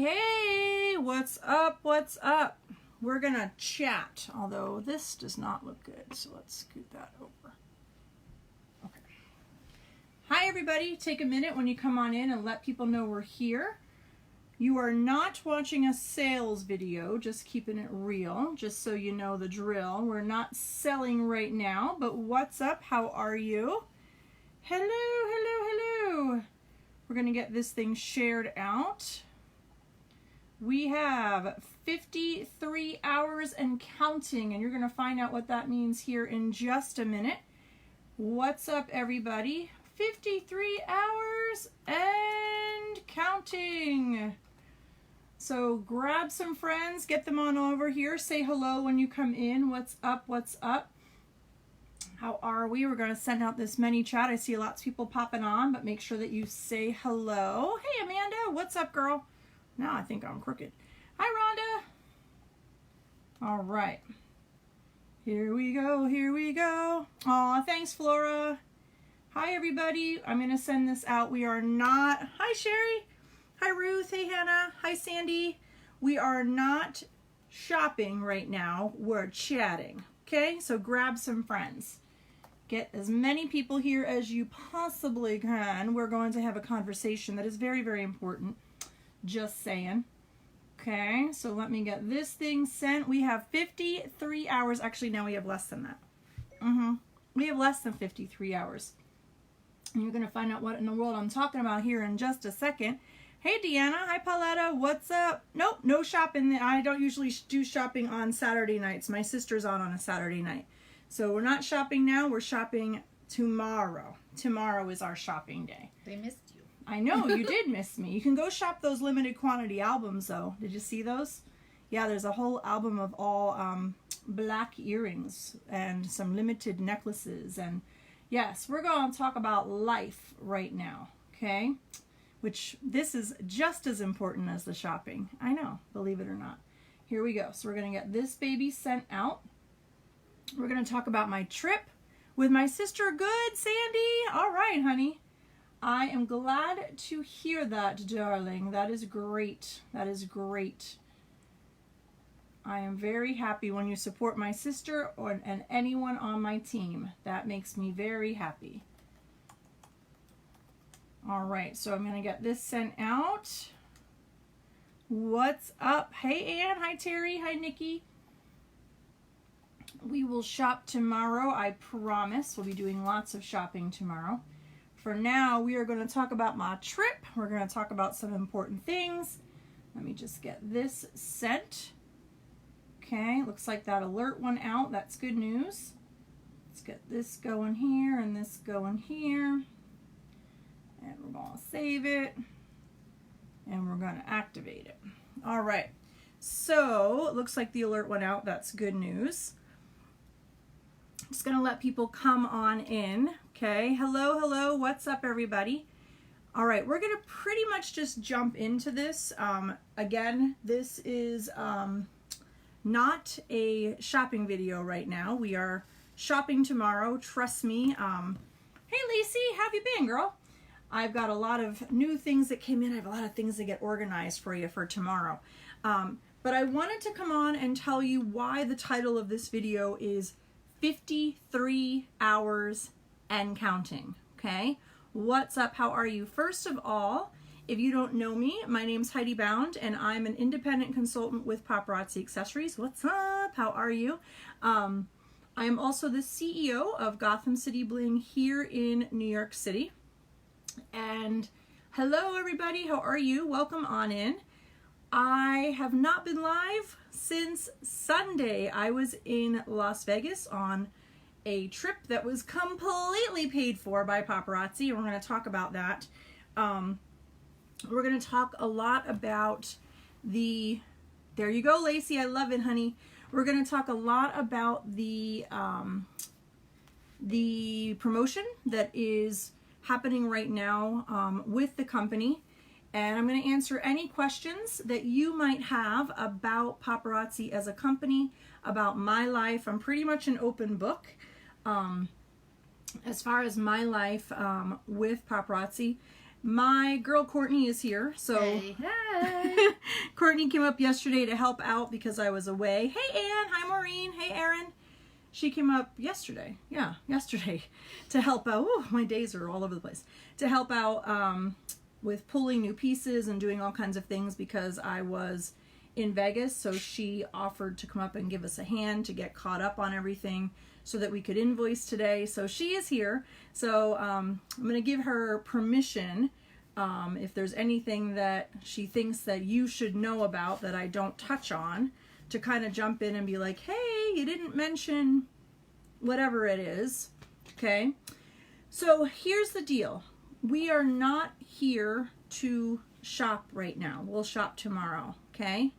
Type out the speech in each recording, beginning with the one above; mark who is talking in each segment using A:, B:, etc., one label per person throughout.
A: Hey, what's up? What's up? We're gonna chat, although this does not look good, so let's scoot that over. Okay. Hi, everybody. Take a minute when you come on in and let people know we're here. You are not watching a sales video, just keeping it real, just so you know the drill. We're not selling right now, but what's up? How are you? Hello, hello, hello. We're gonna get this thing shared out. We have 53 hours and counting, and you're going to find out what that means here in just a minute. What's up, everybody? 53 hours and counting. So grab some friends, get them on over here. Say hello when you come in. What's up? What's up? How are we? We're going to send out this mini chat. I see lots of people popping on, but make sure that you say hello. Hey, Amanda. What's up, girl? Now I think I'm crooked. Hi, Rhonda. All right. Here we go. Here we go. Aw, thanks, Flora. Hi, everybody. I'm going to send this out. We are not... Hi, Sherry. Hi, Ruth. Hey, Hannah. Hi, Sandy. We are not shopping right now. We're chatting. Okay? So grab some friends. Get as many people here as you possibly can. We're going to have a conversation that is very, very important. Just saying. Okay, so let me get this thing sent. We have 53 hours. Actually, now we have less than that. We have less than 53 hours. And you're going to find out what in the world I'm talking about here in just a second. Hey, Deanna. Hi, Pauletta. What's up? Nope, no shopping. I don't usually do shopping on Saturday nights. My sister's on a Saturday night. So we're not shopping now. We're shopping tomorrow. Tomorrow is our shopping day.
B: They missed you.
A: I know, you did miss me. You can go shop those limited quantity albums, though. Did you see those? Yeah, there's a whole album of all black earrings and some limited necklaces. And yes, we're going to talk about life right now, okay? Which this is just as important as the shopping. I know, believe it or not. Here we go. So we're going to get this baby sent out. We're going to talk about my trip with my sister. Good, Sandy. All right, honey. I am glad to hear that, darling. That is great. That is great. I am very happy when you support my sister and anyone on my team. That makes me very happy. All right, so I'm going to get this sent out. What's up? Hey, Ann. Hi, Terry. Hi, Nikki. We will shop tomorrow, I promise. We'll be doing lots of shopping tomorrow. For now, we are going to talk about my trip. We're going to talk about some important things. Let me just get this sent. Okay, looks like that alert went out. That's good news. Let's get this going here and this going here. And we're going to save it. And we're going to activate it. All right. So, it looks like the alert went out. That's good news. Just going to let people come on in. Okay, hello, hello, what's up, everybody? All right, we're going to pretty much just jump into this. Again, this is not a shopping video right now. We are shopping tomorrow, trust me. Hey, Lacey, how have you been, girl? I've got a lot of new things that came in. I have a lot of things to get organized for you for tomorrow. But I wanted to come on and tell you why the title of this video is 53 hours and counting. Okay, what's up? How are you? First of all, if you don't know me, my name's Heidi Bound, and I'm an independent consultant with Paparazzi Accessories. What's up? How are you? I am also the CEO of Gotham City Bling here in New York City. And hello, everybody. How are you? Welcome on in. I have not been live since Sunday. I was in Las Vegas on a trip that was completely paid for by Paparazzi. We're going to talk about that. We're going to talk a lot about the... There you go, Lacey. I love it, honey. We're going to talk a lot about the promotion that is happening right now with the company. And I'm going to answer any questions that you might have about Paparazzi as a company, about my life. I'm pretty much an open book as far as my life with Paparazzi. My girl Courtney is here. So
B: hey.
A: Courtney came up yesterday to help out because I was away. Hey Ann, hi Maureen, hey Erin. She came up yesterday. Yeah, yesterday to help out. Ooh, my days are all over the place. To help out with pulling new pieces and doing all kinds of things because I was in Vegas. So she offered to come up and give us a hand to get caught up on everything so that we could invoice today. So she is here. So I'm going to give her permission if there's anything that she thinks that you should know about that I don't touch on, to kind of jump in and be like, hey, you didn't mention whatever it is. Okay. So here's the deal. We are not here to shop right now. We'll shop tomorrow. Okay.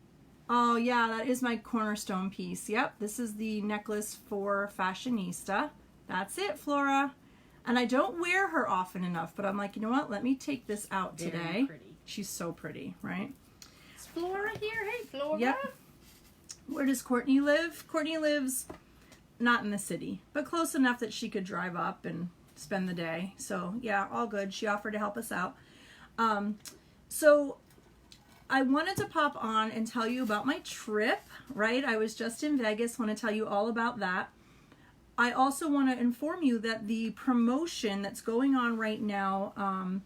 A: Oh yeah, that is my cornerstone piece. Yep. This is the necklace for Fashionista. That's it, Flora. And I don't wear her often enough, but I'm like, you know what? Let me take this out today.
B: Very pretty.
A: She's so pretty, right?
B: Is Flora here? Hey, Flora.
A: Yep. Where does Courtney live? Courtney lives not in the city, but close enough that she could drive up and spend the day. So yeah, all good. She offered to help us out. So I wanted to pop on and tell you about my trip, right? I was just in Vegas. Want to tell you all about that. I also want to inform you that the promotion that's going on right now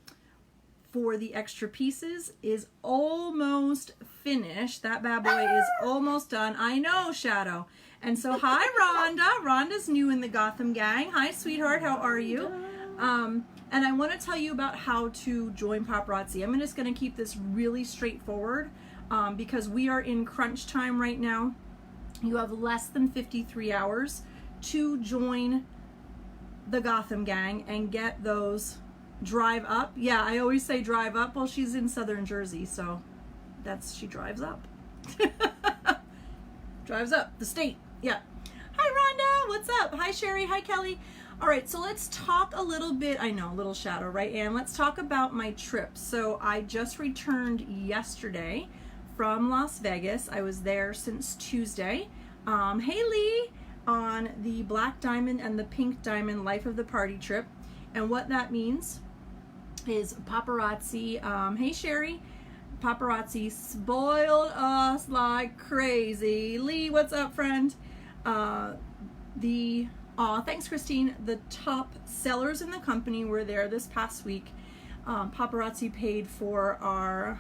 A: for the extra pieces is almost finished. That bad boy is almost done. I know, Shadow. And so, hi, Rhonda. Rhonda's new in the Gotham gang. Hi, sweetheart. How are you? And I want to tell you about how to join Paparazzi. I'm just going to keep this really straightforward because we are in crunch time right now. You have less than 53 hours to join the Gotham gang and get those drive up. Yeah, I always say drive up. Well, she's in southern Jersey, so she drives up. Drives up the state. Yeah. Hi, Rhonda. What's up? Hi, Sherry. Hi, Kelly. All right, so let's talk a little bit. I know, little shadow, right, Ann? Let's talk about my trip. So I just returned yesterday from Las Vegas. I was there since Tuesday. Hey, Lee, on the Black Diamond and the Pink Diamond Life of the Party trip. And what that means is Paparazzi, hey Sherry, Paparazzi spoiled us like crazy. Lee, what's up, friend? Thanks, Christine. The top sellers in the company were there this past week. Paparazzi paid for our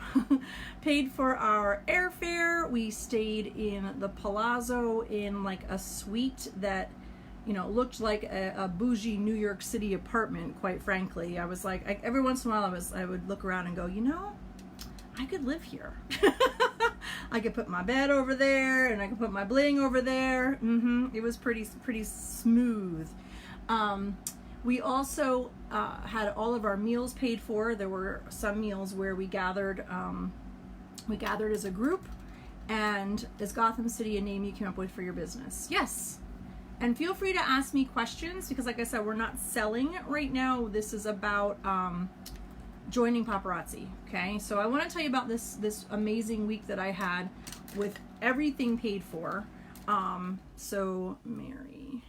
A: airfare. We stayed in the Palazzo in like a suite that, you know, looked like a bougie New York City apartment, quite frankly. I was like, every once in a while I would look around and go, you know, I could live here. I could put my bed over there and I could put my bling over there. It was pretty smooth. We also had all of our meals paid for. There were some meals where we gathered as a group. And is Gotham City a name you came up with for your business? Yes. And feel free to ask me questions because, like I said, we're not selling right now. This is about joining Paparazzi. Okay, so I want to tell you about this amazing week that I had with everything paid for. So Mary,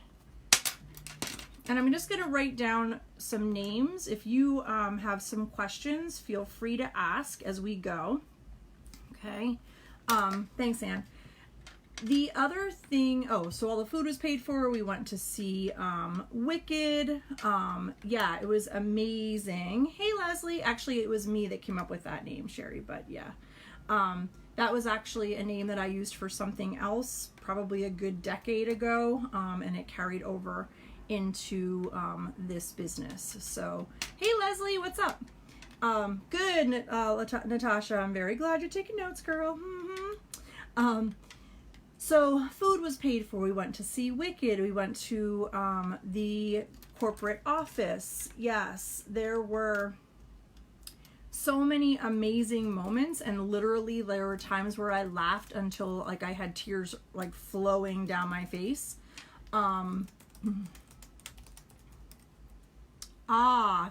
A: and I'm just going to write down some names. If you have some questions, feel free to ask as we go. Okay, thanks, Ann. The other thing, so all the food was paid for. We went to see Wicked. Yeah, it was amazing. Hey, Leslie. Actually, it was me that came up with that name, Sherry, but yeah. That was actually a name that I used for something else probably a good decade ago, and it carried over into this business. So, hey, Leslie, what's up? Good, Natasha. I'm very glad you're taking notes, girl. So food was paid for. We went to see Wicked. We went to the corporate office. Yes, there were so many amazing moments, and literally there were times where I laughed until like I had tears like flowing down my face.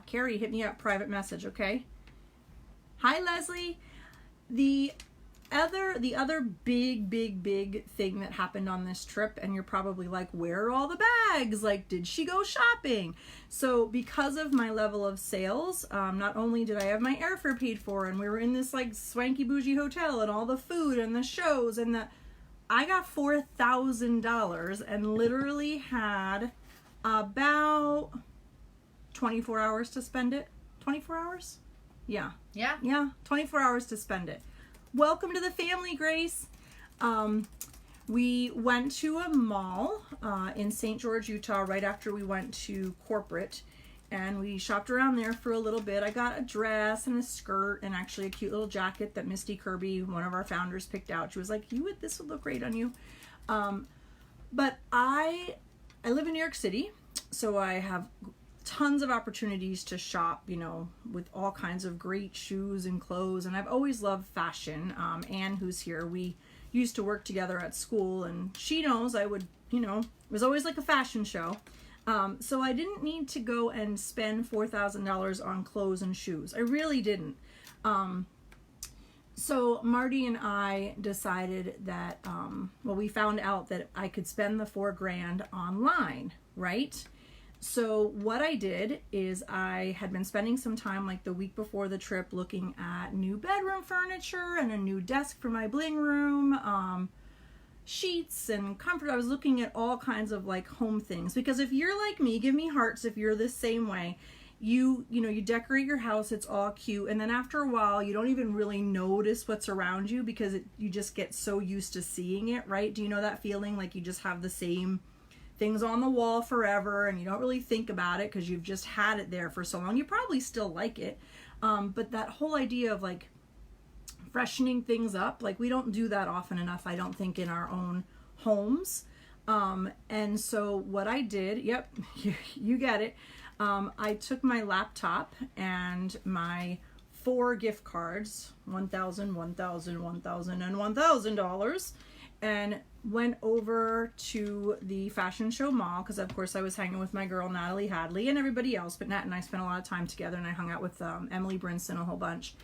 A: Carrie, hit me up, private message, okay? Hi, Leslie. The other big thing that happened on this trip, and you're probably like, where are all the bags? Like, did she go shopping? So because of my level of sales, not only did I have my airfare paid for, and we were in this like swanky bougie hotel and all the food and the shows and I got $4,000 and literally had about 24 hours to spend it. 24 hours? Yeah. 24 hours to spend it. Welcome to the family, Grace. We went to a mall in St. George, Utah, right after we went to corporate, and we shopped around there for a little bit. I got a dress and a skirt and actually a cute little jacket that Misty Kirby, one of our founders, picked out. She was like, this would look great on you. But I live in New York City, so I have tons of opportunities to shop, with all kinds of great shoes and clothes, and I've always loved fashion. Anne, who's here, we used to work together at school, and she knows I would, it was always like a fashion show. So I didn't need to go and spend $4,000 on clothes and shoes. I really didn't. So Marty and I decided that, we found out that I could spend the $4,000 online, right? So what I did is I had been spending some time like the week before the trip looking at new bedroom furniture and a new desk for my Bling room, sheets and comfort. I was looking at all kinds of like home things, because if you're like me, give me hearts if you're the same way. You decorate your house, it's all cute, and then after a while you don't even really notice what's around you because you just get so used to seeing it, right? Do you know that feeling, like you just have the same things on the wall forever and you don't really think about it because you've just had it there for so long? You probably still like it, but that whole idea of like freshening things up, like we don't do that often enough, I don't think, in our own homes. And so what I did, yep, you get it, I took my laptop and my 4 gift cards, $1,000, $1,000, $1,000, and $1,000, and went over to the fashion show mall, because of course I was hanging with my girl Natalie Hadley and everybody else, but Nat and I spent a lot of time together, and I hung out with Emily Brinson a whole bunch.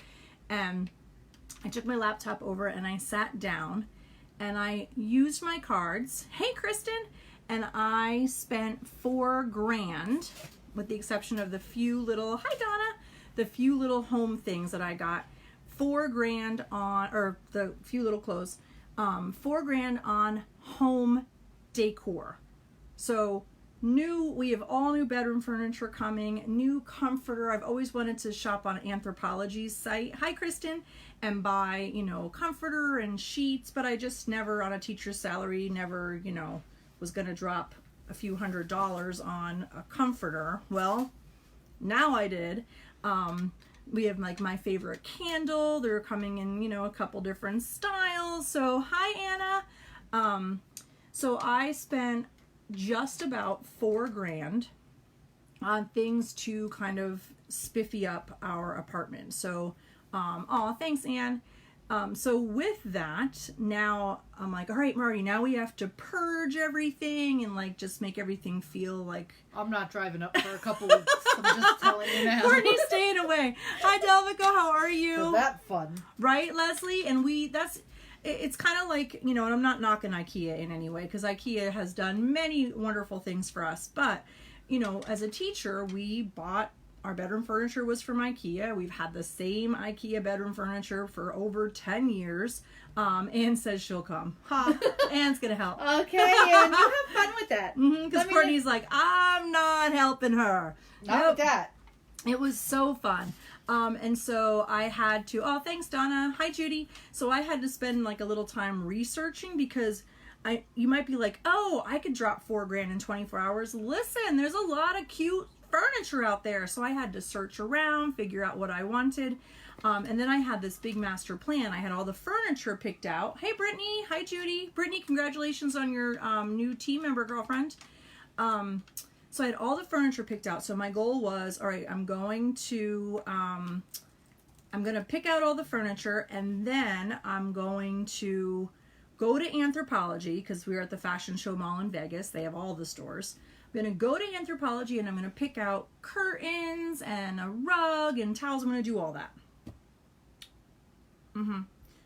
A: And I took my laptop over and I sat down and I used my cards, hey Kristen, and I spent $4,000, with the exception of the few little, hi Donna, the few little home things that I got, $4,000 on, or the few little clothes, $4,000 on home decor. So we have all new bedroom furniture coming, new comforter. I've always wanted to shop on Anthropologie's site, hi Kristen, and buy, comforter and sheets, but I just never, on a teacher's salary, never, was going to drop a few $100s on a comforter. Well, now I did. We have like my favorite candle. They're coming in, a couple different styles. So hi Anna. So I spent just about $4,000 on things to kind of spiffy up our apartment. So, thanks Anne. So with that, now I'm like, all right, Marty, now we have to purge everything and like just make everything feel like...
B: I'm not driving up for a couple weeks. I'm just telling you now.
A: Courtney's staying away. Hi, Delvico, how are you?
B: So that fun.
A: Right, Leslie? And it's kind of like, and I'm not knocking IKEA in any way, because IKEA has done many wonderful things for us. But, as a teacher, we bought... Our bedroom furniture was from IKEA. We've had the same IKEA bedroom furniture for over 10 years. Anne says she'll come. Ha! Anne's going to help.
B: Okay, Anne, you have fun with that.
A: Because Courtney's like, I'm not helping her.
B: Not with that.
A: It was so fun. And so I had to, thanks Donna. Hi Judy. So I had to spend like a little time researching, because you might be like, I could drop $4,000 in 24 hours. Listen, there's a lot of cute furniture out there. So I had to search around, figure out what I wanted. And then I had this big master plan. I had all the furniture picked out. Hey, Brittany. Hi, Judy. Brittany, congratulations on your new team member, girlfriend. So I had all the furniture picked out. So my goal was, all right, I'm going to pick out all the furniture, and then I'm going to go to Anthropologie, because we were at the Fashion Show Mall in Vegas. They have all the stores. I'm going to go to Anthropologie, and I'm going to pick out curtains and a rug and towels. I'm going to do all that.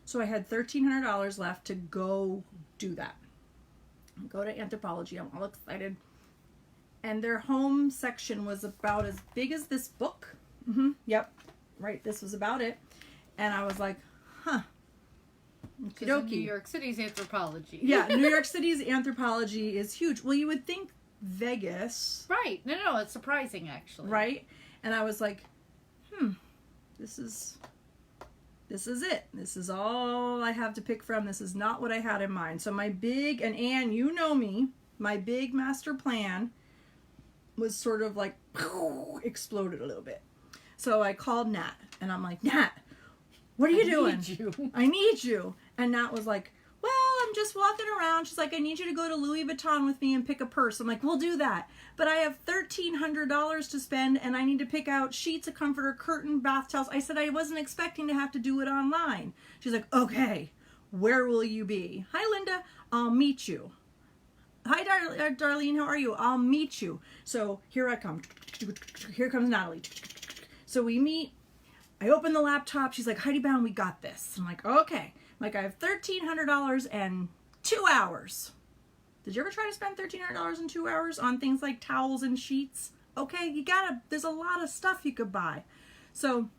A: So I had $1,300 left to go do that. Go to Anthropologie. I'm all excited. And their home section was about as big as this book. Yep. Right. This was about it. And I was like, huh.
B: Because New York City's Anthropologie.
A: Yeah, New York City's Anthropologie is huge. Well, you would think Vegas.
B: Right. No, it's surprising, actually.
A: Right? And I was like, this is it. This is all I have to pick from. This is not what I had in mind. So my big, and Anne, you know me, my big master plan was sort of like exploded a little bit. So I called Nat, and I'm like, Nat, what are you doing? I need you. And Nat was like, well, I'm just walking around. She's like, I need you to go to Louis Vuitton with me and pick a purse. I'm like, we'll do that. But I have $1,300 to spend, and I need to pick out sheets, a comforter, curtain, bath towels. I said I wasn't expecting to have to do it online. She's like, okay, where will you be? Hi, Linda. I'll meet you. Hi, Darlene. How are you? I'll meet you. So here I come. Here comes Natalie. So we meet. I open the laptop. She's like, Heidi Bound, we got this. I'm like, okay. I'm like, I have $1,300 and 2 hours. Did you ever try to spend $1,300 in 2 hours on things like towels and sheets? Okay, there's a lot of stuff you could buy. So,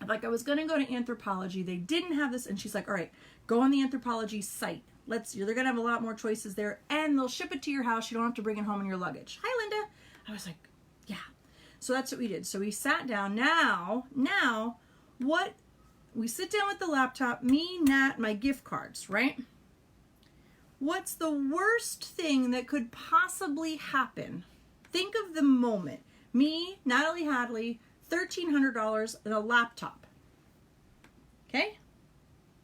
A: like, I was going to go to Anthropologie. They didn't have this. And she's like, all right, go on the Anthropologie site. They're going to have a lot more choices there. And they'll ship it to your house. You don't have to bring it home in your luggage. Hi, Linda. I was like, yeah. So that's what we did. So we sat down. Now, we sit down with the laptop, me, Nat, my gift cards, right? What's the worst thing that could possibly happen? Think of the moment. Me, Natalie Hadley, $1,300 and a laptop. Okay?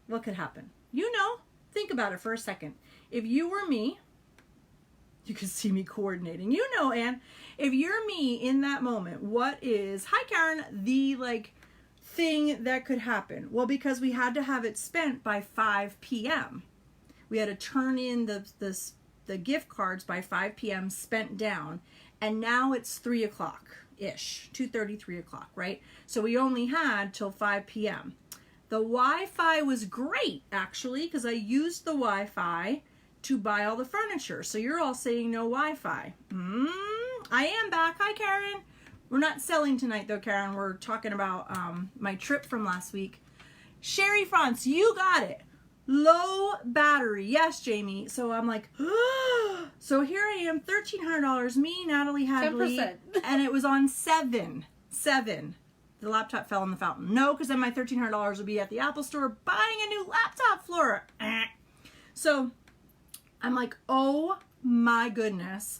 A: What could happen? You know, think about it for a second. If you were me, you can see me coordinating. You know, Anne, if you're me in that moment, what is, hi Karen, the thing that could happen? Well, because we had to have it spent by 5 p.m. We had to turn in the gift cards by 5 p.m. spent down, and now it's 3 o'clock-ish, 2:30, 3 o'clock, right? So we only had till 5 p.m. The Wi-Fi was great, actually, because I used the Wi-Fi to buy all the furniture. So you're all saying no Wi-Fi. I am back. Hi, Karen. We're not selling tonight, though, Karen. We're talking about my trip from last week. Sherry France, you got it. Low battery. Yes, Jamie. So I'm like, so here I am, $1,300. Me, Natalie Hadley.
B: 10%.
A: And it was on 7. The laptop fell in the fountain. No, because then my $1,300 would be at the Apple store buying a new laptop, Flora. So I'm like, oh my goodness.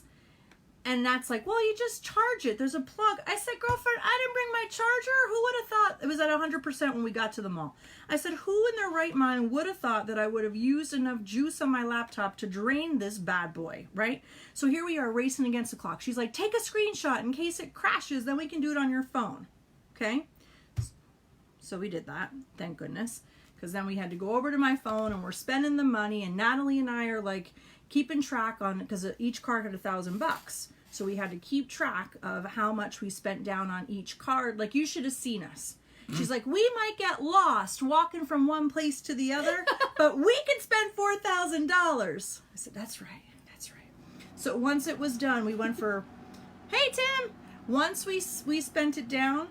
A: And Nat's like, well, you just charge it. There's a plug. I said, girlfriend, I didn't bring my charger. Who would have thought? It was at 100% when we got to the mall. I said, who in their right mind would have thought that I would have used enough juice on my laptop to drain this bad boy, right? So here we are racing against the clock. She's like, take a screenshot in case it crashes. Then we can do it on your phone. Okay? So we did that. Thank goodness. Because then we had to go over to my phone and we're spending the money. And Natalie and I are like keeping track on, because each card had $1,000. So we had to keep track of how much we spent down on each card. Like, you should have seen us. She's like, we might get lost walking from one place to the other, but we can spend $4,000. I said, that's right. That's right. So once it was done, we went for, hey, Tim. Once we spent it down,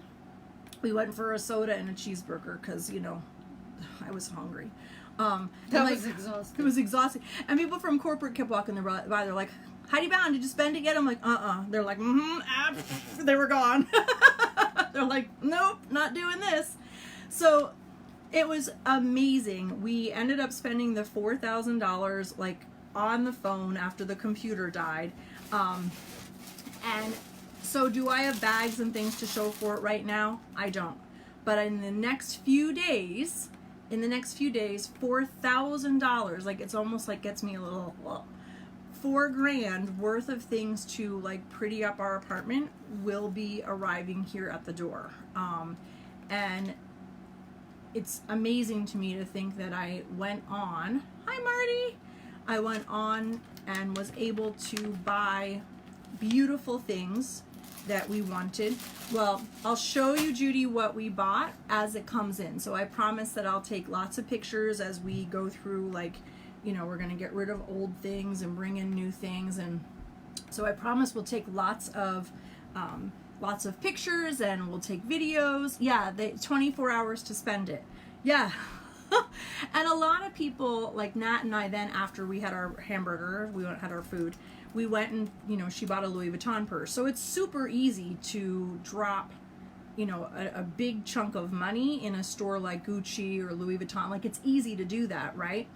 A: we went for a soda and a cheeseburger because, you know, I was hungry.
B: That was exhausting.
A: It was exhausting. And people from corporate kept walking by. They're like, Heidi Bound, did you spend it yet? I'm like, They're like, they were gone. They're like, nope, not doing this. So it was amazing. We ended up spending the $4,000 like on the phone after the computer died. And so do I have bags and things to show for it right now? I don't. But in the next few days, $4,000, like it's almost like gets me a little, $4,000 worth of things to like pretty up our apartment will be arriving here at the door. And it's amazing to me to think that I went on, hi Marty, I went on and was able to buy beautiful things that we wanted. Well, I'll show you, Judy, what we bought as it comes in. So I promise that I'll take lots of pictures as we go through, like, you know, we're going to get rid of old things and bring in new things. And so I promise we'll take lots of pictures, and we'll take videos. Yeah, 24 hours to spend it. Yeah. And a lot of people, like Nat and I, then after we had our hamburger, had our food, we went and, you know, she bought a Louis Vuitton purse. So it's super easy to drop, you know, a big chunk of money in a store like Gucci or Louis Vuitton. Like, it's easy to do that, right?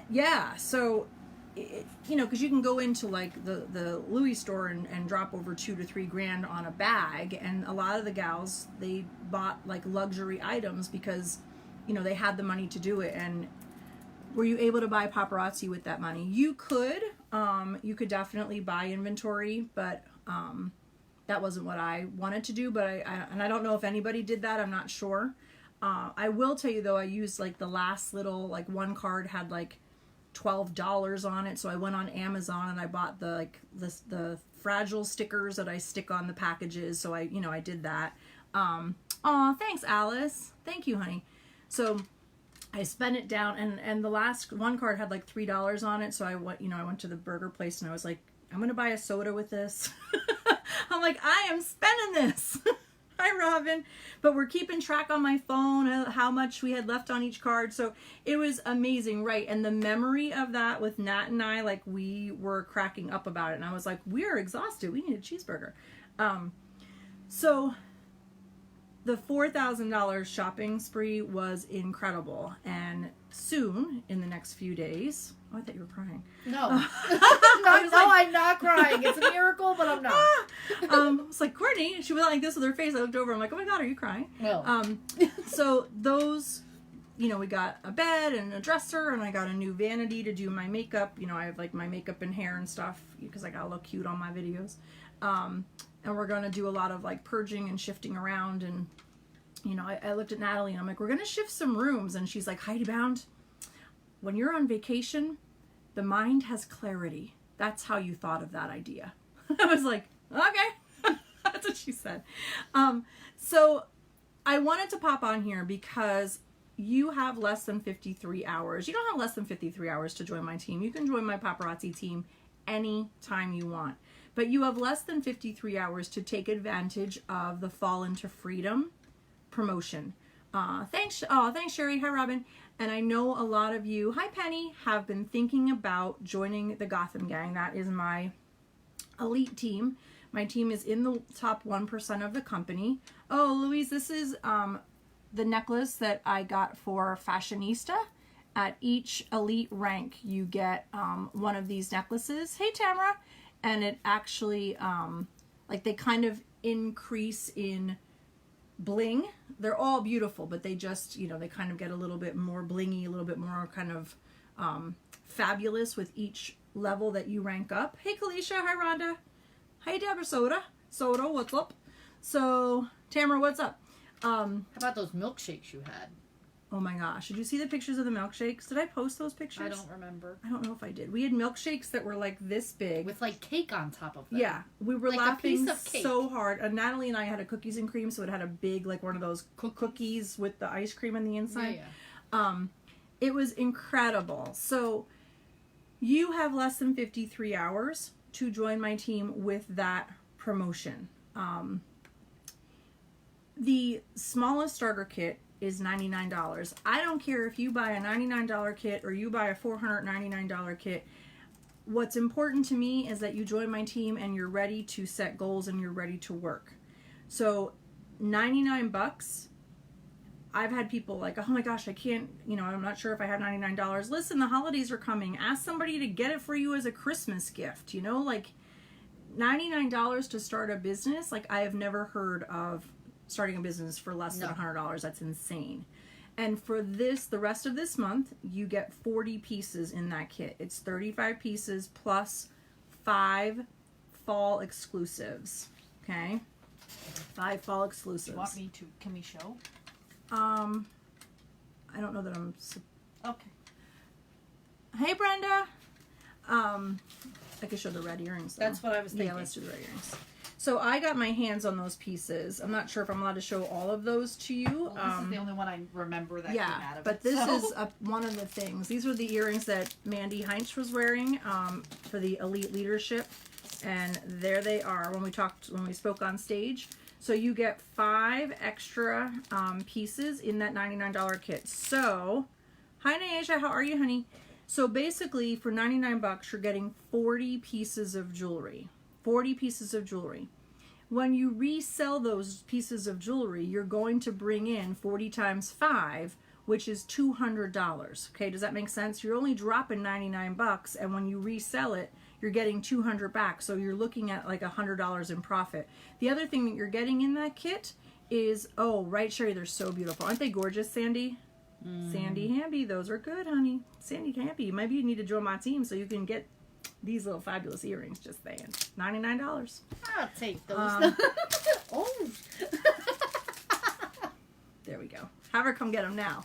A: Yeah, so, you know, because you can go into like the Louis store and drop over $2 to $3 grand on a bag. And a lot of the gals, they bought like luxury items because, you know, they had the money to do it. And were you able to buy paparazzi with that money? You could definitely buy inventory, but that wasn't what I wanted to do. But I don't know if anybody did that. I'm not sure. I will tell you though, I used like the last little, like one card had like $12 on it. So I went on Amazon and I bought the fragile stickers that I stick on the packages. So I did that. Aw, thanks, Alice. Thank you, honey. So I spent it down, and the last one card had like $3 on it. So I went to the burger place and I was like, I'm going to buy a soda with this. I'm like, I am spending this. Hi, Robin. But we're keeping track on my phone how much we had left on each card. So it was amazing, right? And the memory of that with Nat and I, like, we were cracking up about it. And I was like, we're exhausted. We need a cheeseburger. So the $4,000 shopping spree was incredible. And soon, in the next few days... Oh, I thought you were crying.
B: No. I'm not crying. It's a miracle, but I'm not.
A: I was like, Courtney, she went like this with her face. I looked over. I'm like, oh my God, are you crying?
B: No.
A: So those, you know, we got a bed and a dresser, and I got a new vanity to do my makeup. You know, I have like my makeup and hair and stuff because I gotta look cute on my videos. And we're going to do a lot of like purging and shifting around. And, you know, I looked at Natalie and I'm like, we're going to shift some rooms. And she's like, Heidi Bound, when you're on vacation, the mind has clarity. That's how you thought of that idea. I was like, okay. That's what she said. So I wanted to pop on here because you have less than 53 hours. You don't have less than 53 hours to join my team. You can join my paparazzi team anytime you want. But you have less than 53 hours to take advantage of the Fall into Freedom promotion. Thanks, Sherry. Hi, Robin. And I know a lot of you, hi, Penny, have been thinking about joining the Gotham gang. That is my elite team. My team is in the top 1% of the company. Oh, Louise, this is the necklace that I got for Fashionista. At each elite rank, you get one of these necklaces. Hey, Tamara. And it actually, like, they kind of increase in bling. They're all beautiful, but they just, you know, they kind of get a little bit more blingy, a little bit more kind of fabulous with each level that you rank up. Hey, Kalisha. Hi, Rhonda. Hi, Deborah. Soda, what's up? So, Tamara, what's up?
B: How about those milkshakes you had?
A: Oh my gosh. Did you see the pictures of the milkshakes? Did I post those pictures?
B: I don't remember.
A: I don't know if I did. We had milkshakes that were like this big.
B: With like cake on top of them.
A: Yeah. We were
B: like
A: laughing
B: a piece of cake.
A: So hard. Natalie and I had a cookies and cream, so it had a big, like one of those cookies with the ice cream on the inside.
B: Yeah.
A: It was incredible. So you have less than 53 hours to join my team with that promotion. The smallest starter kit is $99. I don't care if you buy a $99 kit or you buy a $499 kit. What's important to me is that you join my team and you're ready to set goals and you're ready to work. So $99, I've had people like, oh my gosh, I can't, you know, I'm not sure if I have $99. Listen, the holidays are coming. Ask somebody to get it for you as a Christmas gift, you know, like $99 to start a business. Like, I have never heard of starting a business for less than $100. That's insane. And for this, the rest of this month, you get 40 pieces in that kit. It's 35 pieces plus 5 fall exclusives. Okay? 5 fall exclusives.
B: Do you want me to, can we show?
A: I don't know that I'm...
B: Okay.
A: Hey, Brenda. I could show the red earrings, though.
B: That's what I was thinking.
A: Yeah, let's do the red earrings. So I got my hands on those pieces. I'm not sure if I'm allowed to show all of those to you.
B: Well, this is the only one I remember that came out of
A: but
B: it.
A: this is one of the things. These were the earrings that Mandy Heinz was wearing for the Elite Leadership. And there they are when we spoke on stage. So you get 5 extra pieces in that $99 kit. So, hi Naisha, how are you, honey? So basically, for 99 bucks, you're getting 40 pieces of jewelry. 40 pieces of jewelry. When you resell those pieces of jewelry, you're going to bring in 40 times 5, which is $200. Okay, does that make sense? You're only dropping 99 bucks, and when you resell it, you're getting 200 back. So you're looking at like $100 in profit. The other thing that you're getting in that kit is, oh, right, Sherry, they're so beautiful. Aren't they gorgeous, Sandy? Sandy Hamby, those are good, honey. Sandy Hamby, maybe you need to join my team so you can get these little fabulous earrings. Just saying. $99.
B: I'll take those. Oh.
A: There we go. Have her come get them now.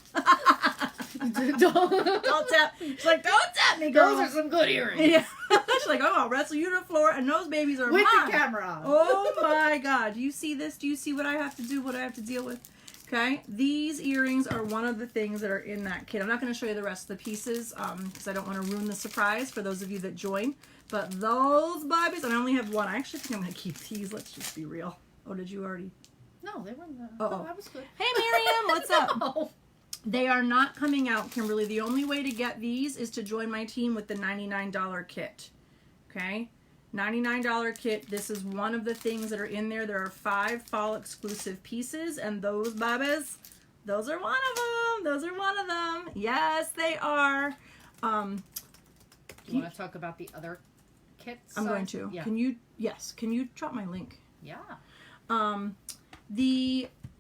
B: Don't
A: tap. She's like, don't tap me, girl.
B: Those are some good earrings.
A: Yeah. She's like, oh, I'll wrestle you to the floor, and those babies are
B: with
A: mine.
B: the camera on.
A: Oh my God. Do you see this? Do you see what I have to do, what I have to deal with? Okay, these earrings are one of the things that are in that kit. I'm not going to show you the rest of the pieces because I don't want to ruin the surprise for those of you that join. But those babies, and I only have one. I actually think I'm going to keep these. Let's just be real. Oh, did you already?
B: No, they were in the...
A: Oh,
B: that was good.
A: Hey, Miriam, what's up?
B: No.
A: They are not coming out, Kimberly. The only way to get these is to join my team with the $99 kit. Okay? $99 kit. This is one of the things that are in there. There are 5 fall exclusive pieces, and those babies, those are one of them. Those are one of them. Yes, they are.
B: Do you want to talk about the other kits?
A: I'm going to.
B: Yeah.
A: Can you drop my link?
B: Yeah.
A: I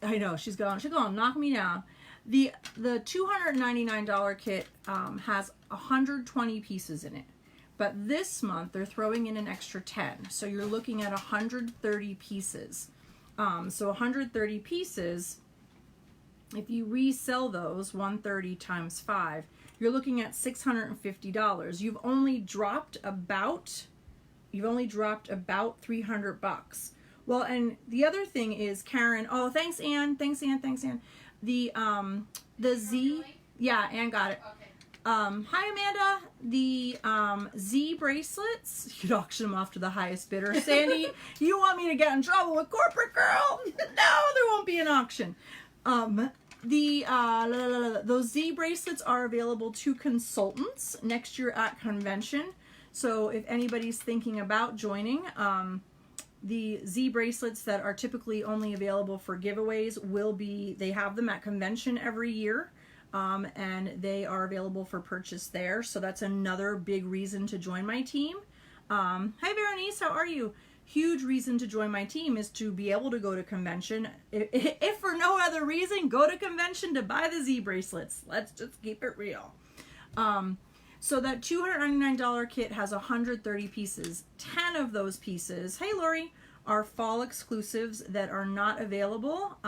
A: know she's going to knock me down. The $299 kit has 120 pieces in it. But this month, they're throwing in an extra 10. So you're looking at 130 pieces. So 130 pieces, if you resell those, 130 times 5, you're looking at $650. You've only dropped about 300 bucks. Well, and the other thing is, Karen, oh, thanks, Ann. Thanks, Ann. The Z, yeah, Ann got it.
B: Okay.
A: Hi Amanda, the Z bracelets, you'd auction them off to the highest bidder. Sandy, you want me to get in trouble with corporate, girl? No, there won't be an auction. Those Z bracelets are available to consultants next year at convention. So if anybody's thinking about joining, the Z bracelets that are typically only available for giveaways they have them at convention every year. And they are available for purchase there. So that's another big reason to join my team. Hi, Veronice, how are you? Huge reason to join my team is to be able to go to convention. If for no other reason, go to convention to buy the Z bracelets. Let's just keep it real. So that $299 kit has 130 pieces. 10 of those pieces, hey, Lori, are fall exclusives that are not available.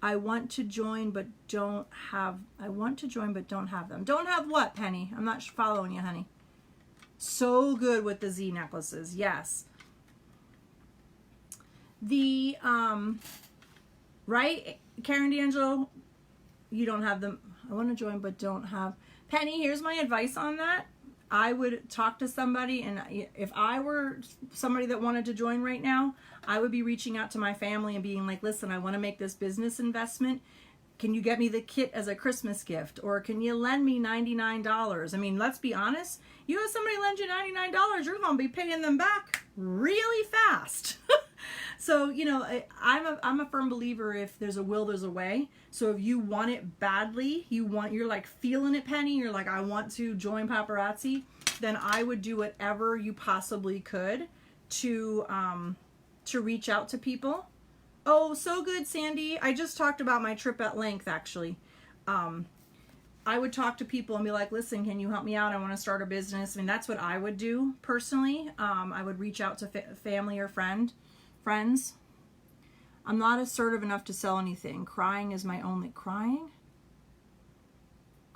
A: I want to join but don't have them. Don't have what, Penny? I'm not following you, honey. So good with the Z necklaces. Yes. The right, Karen D'Angelo, you don't have them. I want to join but don't have. Penny, here's my advice on that. I would talk to somebody, and if I were somebody that wanted to join right now, I would be reaching out to my family and being like, listen, I want to make this business investment. Can you get me the kit as a Christmas gift? Or can you lend me $99? I mean, let's be honest. You have somebody lend you $99, you're going to be paying them back really fast. So, you know, I'm a firm believer if there's a will, there's a way. So if you want it badly, you're like feeling it, Penny, you're like, I want to join Paparazzi, then I would do whatever you possibly could to reach out to people. Oh, so good, Sandy. I just talked about my trip at length, actually. I would talk to people and be like, listen, can you help me out? I want to start a business. I mean, that's what I would do personally. I would reach out to family or friends. I'm not assertive enough to sell anything. Crying is my only... Crying?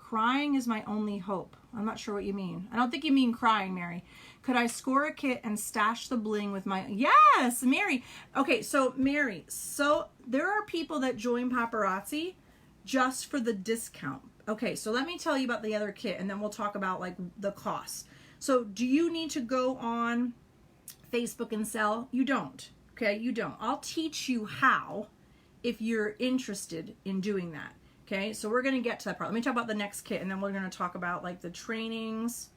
A: Crying is my only hope. I'm not sure what you mean. I don't think you mean crying, Mary. Could I score a kit and stash the bling with my... Yes, Mary. Okay, so Mary, so there are people that join Paparazzi just for the discount. Okay, so let me tell you about the other kit, and then we'll talk about like the costs. So do you need to go on Facebook and sell? You don't. Okay, you don't. I'll teach you how if you're interested in doing that. Okay, so we're going to get to that part. Let me talk about the next kit, and then we're going to talk about like the trainings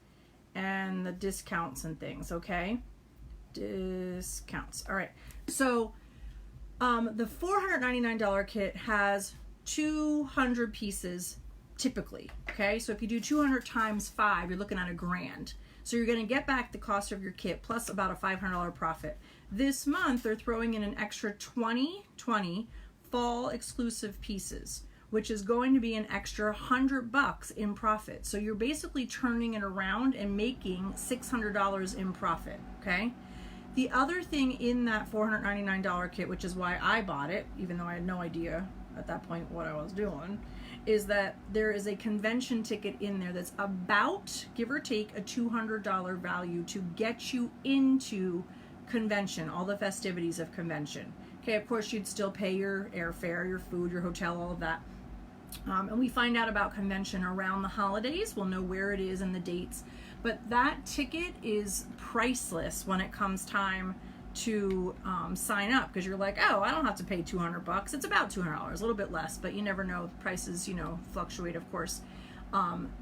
A: and the discounts and things. Okay, discounts. All right, so the $499 kit has 200 pieces typically. Okay, so if you do 200 times 5, you're looking at $1,000. So you're going to get back the cost of your kit plus about a $500 profit. This month they're throwing in an extra 20 fall exclusive pieces, which is going to be an extra $100 in profit. So you're basically turning it around and making $600 in profit. Okay. The other thing in that $499 kit, which is why I bought it, even though I had no idea at that point what I was doing, is that there is a convention ticket in there that's about, give or take, a $200 value to get you into convention, all the festivities of convention. Okay, of course you'd still pay your airfare, your food, your hotel, all of that. And we find out about convention around the holidays. We'll know where it is and the dates. But that ticket is priceless when it comes time to sign up, because you're like, oh, I don't have to pay $200. It's about $200, a little bit less, but you never know. Prices, you know, fluctuate, of course.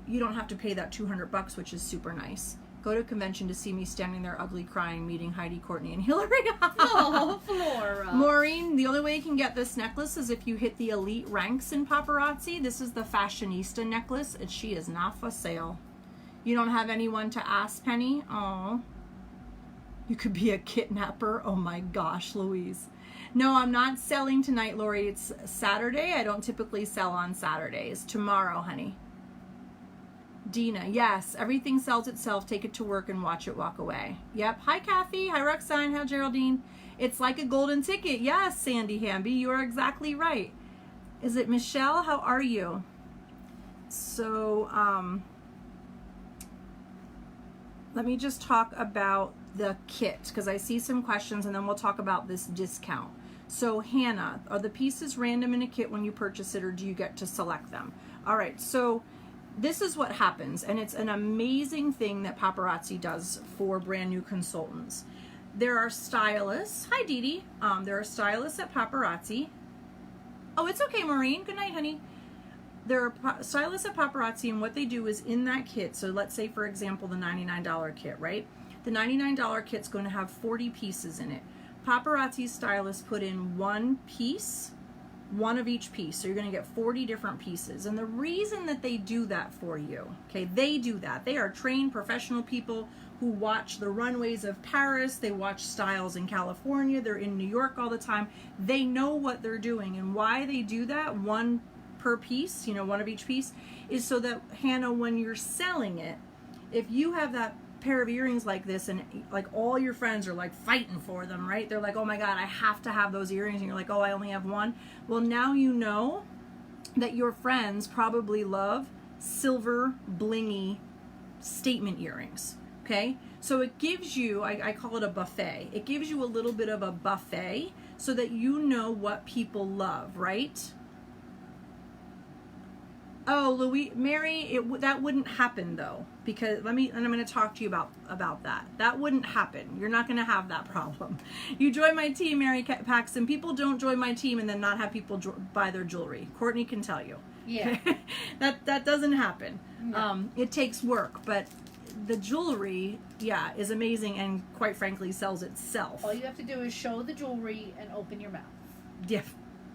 A: You don't have to pay that $200, which is super nice. Go to a convention to see me standing there ugly crying, meeting Heidi, Courtney, and Hillary.
B: Oh, Flora.
A: Maureen, the only way you can get this necklace is if you hit the elite ranks in Paparazzi. This is the Fashionista Necklace, and she is not for sale. You don't have anyone to ask, Penny? Oh, you could be a kidnapper. Oh my gosh, Louise. No, I'm not selling tonight, Lori. It's Saturday. I don't typically sell on Saturdays. Tomorrow, honey. Dina, yes, everything sells itself. Take it to work and watch it walk away. Yep. Hi, Kathy. Hi, Roxanne. Hi, Geraldine. It's like a golden ticket. Yes, Sandy Hamby, you are exactly right. Is it Michelle? How are you? So, let me just talk about the kit, because I see some questions, and then we'll talk about this discount. So, Hannah, are the pieces random in a kit when you purchase it, or do you get to select them? All right, so this is what happens, and it's an amazing thing that Paparazzi does for brand new consultants. There are stylists. Hi, Dee Dee. There are stylists at Paparazzi. Oh, it's okay, Maureen. Good night, honey. There are stylists at Paparazzi, and what they do is in that kit, so let's say, for example, the $99 kit, right? The $99 kit's going to have 40 pieces in it. Paparazzi stylists put in one piece, one of each piece. So you're going to get 40 different pieces. And the reason that they do that for you, okay, they do that. They are trained professional people who watch the runways of Paris. They watch styles in California. They're in New York all the time. They know what they're doing. And why they do that, one per piece, you know, one of each piece, is so that, Hannah, when you're selling it, if you have that pair of earrings like this and like all your friends are like fighting for them, right? They're like, oh my God, I have to have those earrings. And you're like, oh, I only have one. Well, now you know that your friends probably love silver blingy statement earrings. Okay. So it gives you, I call it a buffet. It gives you a little bit of a buffet so that you know what people love, right? Oh, Louis, Mary, that wouldn't happen though, because and I'm going to talk to you about that. That wouldn't happen. You're not going to have that problem. You join my team, Mary Paxton. People don't join my team and then not have people buy their jewelry. Courtney can tell you.
B: Yeah.
A: that doesn't happen.
B: No.
A: It takes work, but the jewelry, yeah, is amazing and quite frankly sells itself.
B: All you have to do is show the jewelry and open your mouth.
A: Yeah.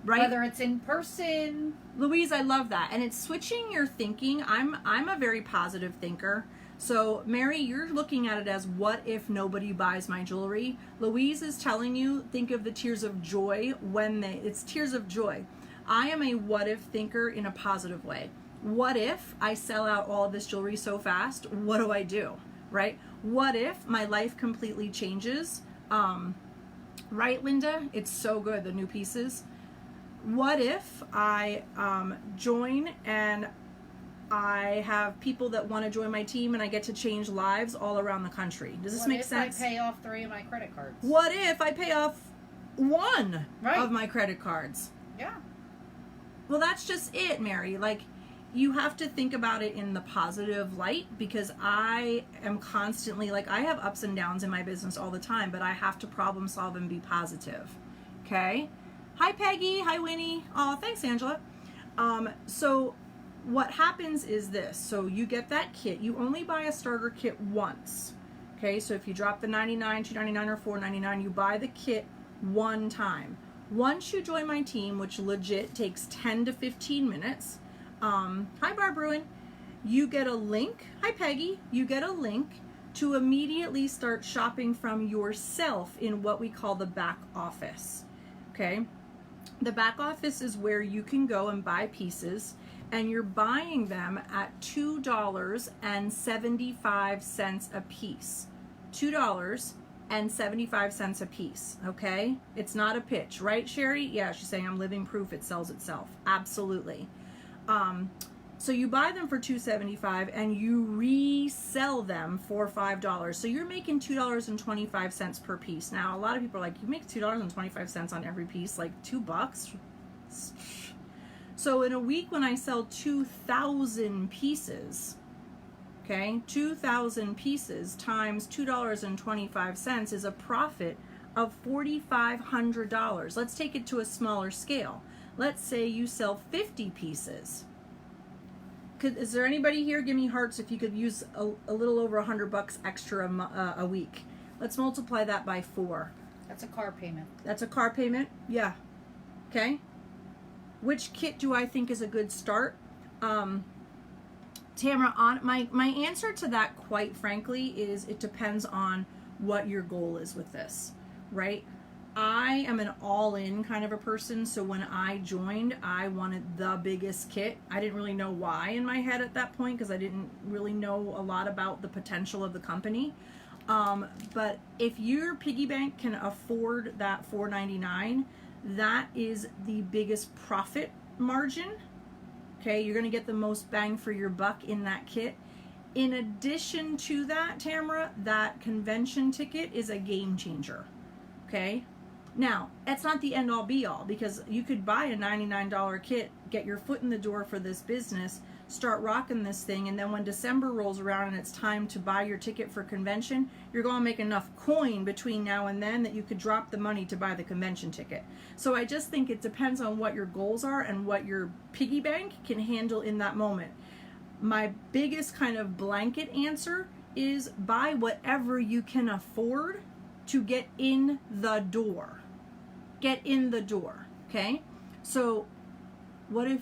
A: Right?
B: Whether it's in person.
A: Louise, I love that. And it's switching your thinking. I'm a very positive thinker. So, Mary, you're looking at it as, what if nobody buys my jewelry? Louise is telling you, think of the tears of joy it's tears of joy. I am a what if thinker in a positive way. What if I sell out all of this jewelry so fast? What do I do? Right? What if my life completely changes? Right, Linda? It's so good, the new pieces. What if I join and I have people that want to join my team, and I get to change lives all around the country. Does this make sense?
B: What if I pay off 3 of my credit cards?
A: What if I pay off 1
B: right.
A: of my credit cards?
B: Yeah.
A: Well, that's just it, Mary. Like, you have to think about it in the positive light, because I am constantly, like, I have ups and downs in my business all the time, but I have to problem solve and be positive. Okay? Hi, Peggy. Hi, Winnie. Oh, thanks, Angela. So what happens is this. So you get that kit. You only buy a starter kit once. Okay? So if you drop the $99, $2.99, or $4.99, you buy the kit one time. Once you join my team, which legit takes 10 to 15 minutes, hi, Barb Bruin, you get a link. Hi, Peggy. You get a link to immediately start shopping from yourself in what we call the back office. Okay? The back office is where you can go and buy pieces, and you're buying them at $2.75 a piece. $2.75 a piece, okay? It's not a pitch, right, Sherry? Yeah, she's saying I'm living proof it sells itself. Absolutely. So you buy them for $2.75 and you resell them for $5. So you're making $2.25 per piece. Now, a lot of people are like, you make $2.25 on every piece, like $2? So in a week when I sell 2,000 pieces, okay, 2,000 pieces times $2.25 is a profit of $4,500. Let's take it to a smaller scale. Let's say you sell 50 pieces. Is there anybody here? Give me hearts if you could use a little over $100 extra a week. Let's multiply that by 4.
B: That's a car payment.
A: That's a car payment? Yeah. Okay. Which kit do I think is a good start? Tamara, my answer to that, quite frankly, is it depends on what your goal is with this, right? I am an all-in kind of a person, so when I joined, I wanted the biggest kit. I didn't really know why in my head at that point, because I didn't really know a lot about the potential of the company. But if your piggy bank can afford that $4.99, that is the biggest profit margin. Okay, you're going to get the most bang for your buck in that kit. In addition to that, Tamara, that convention ticket is a game changer. Okay? Now, that's not the end-all be-all, because you could buy a $99 kit, get your foot in the door for this business, start rocking this thing, and then when December rolls around and it's time to buy your ticket for convention, you're going to make enough coin between now and then that you could drop the money to buy the convention ticket. So I just think it depends on what your goals are and what your piggy bank can handle in that moment. My biggest kind of blanket answer is buy whatever you can afford to get in the door. Get in the door, okay? So what if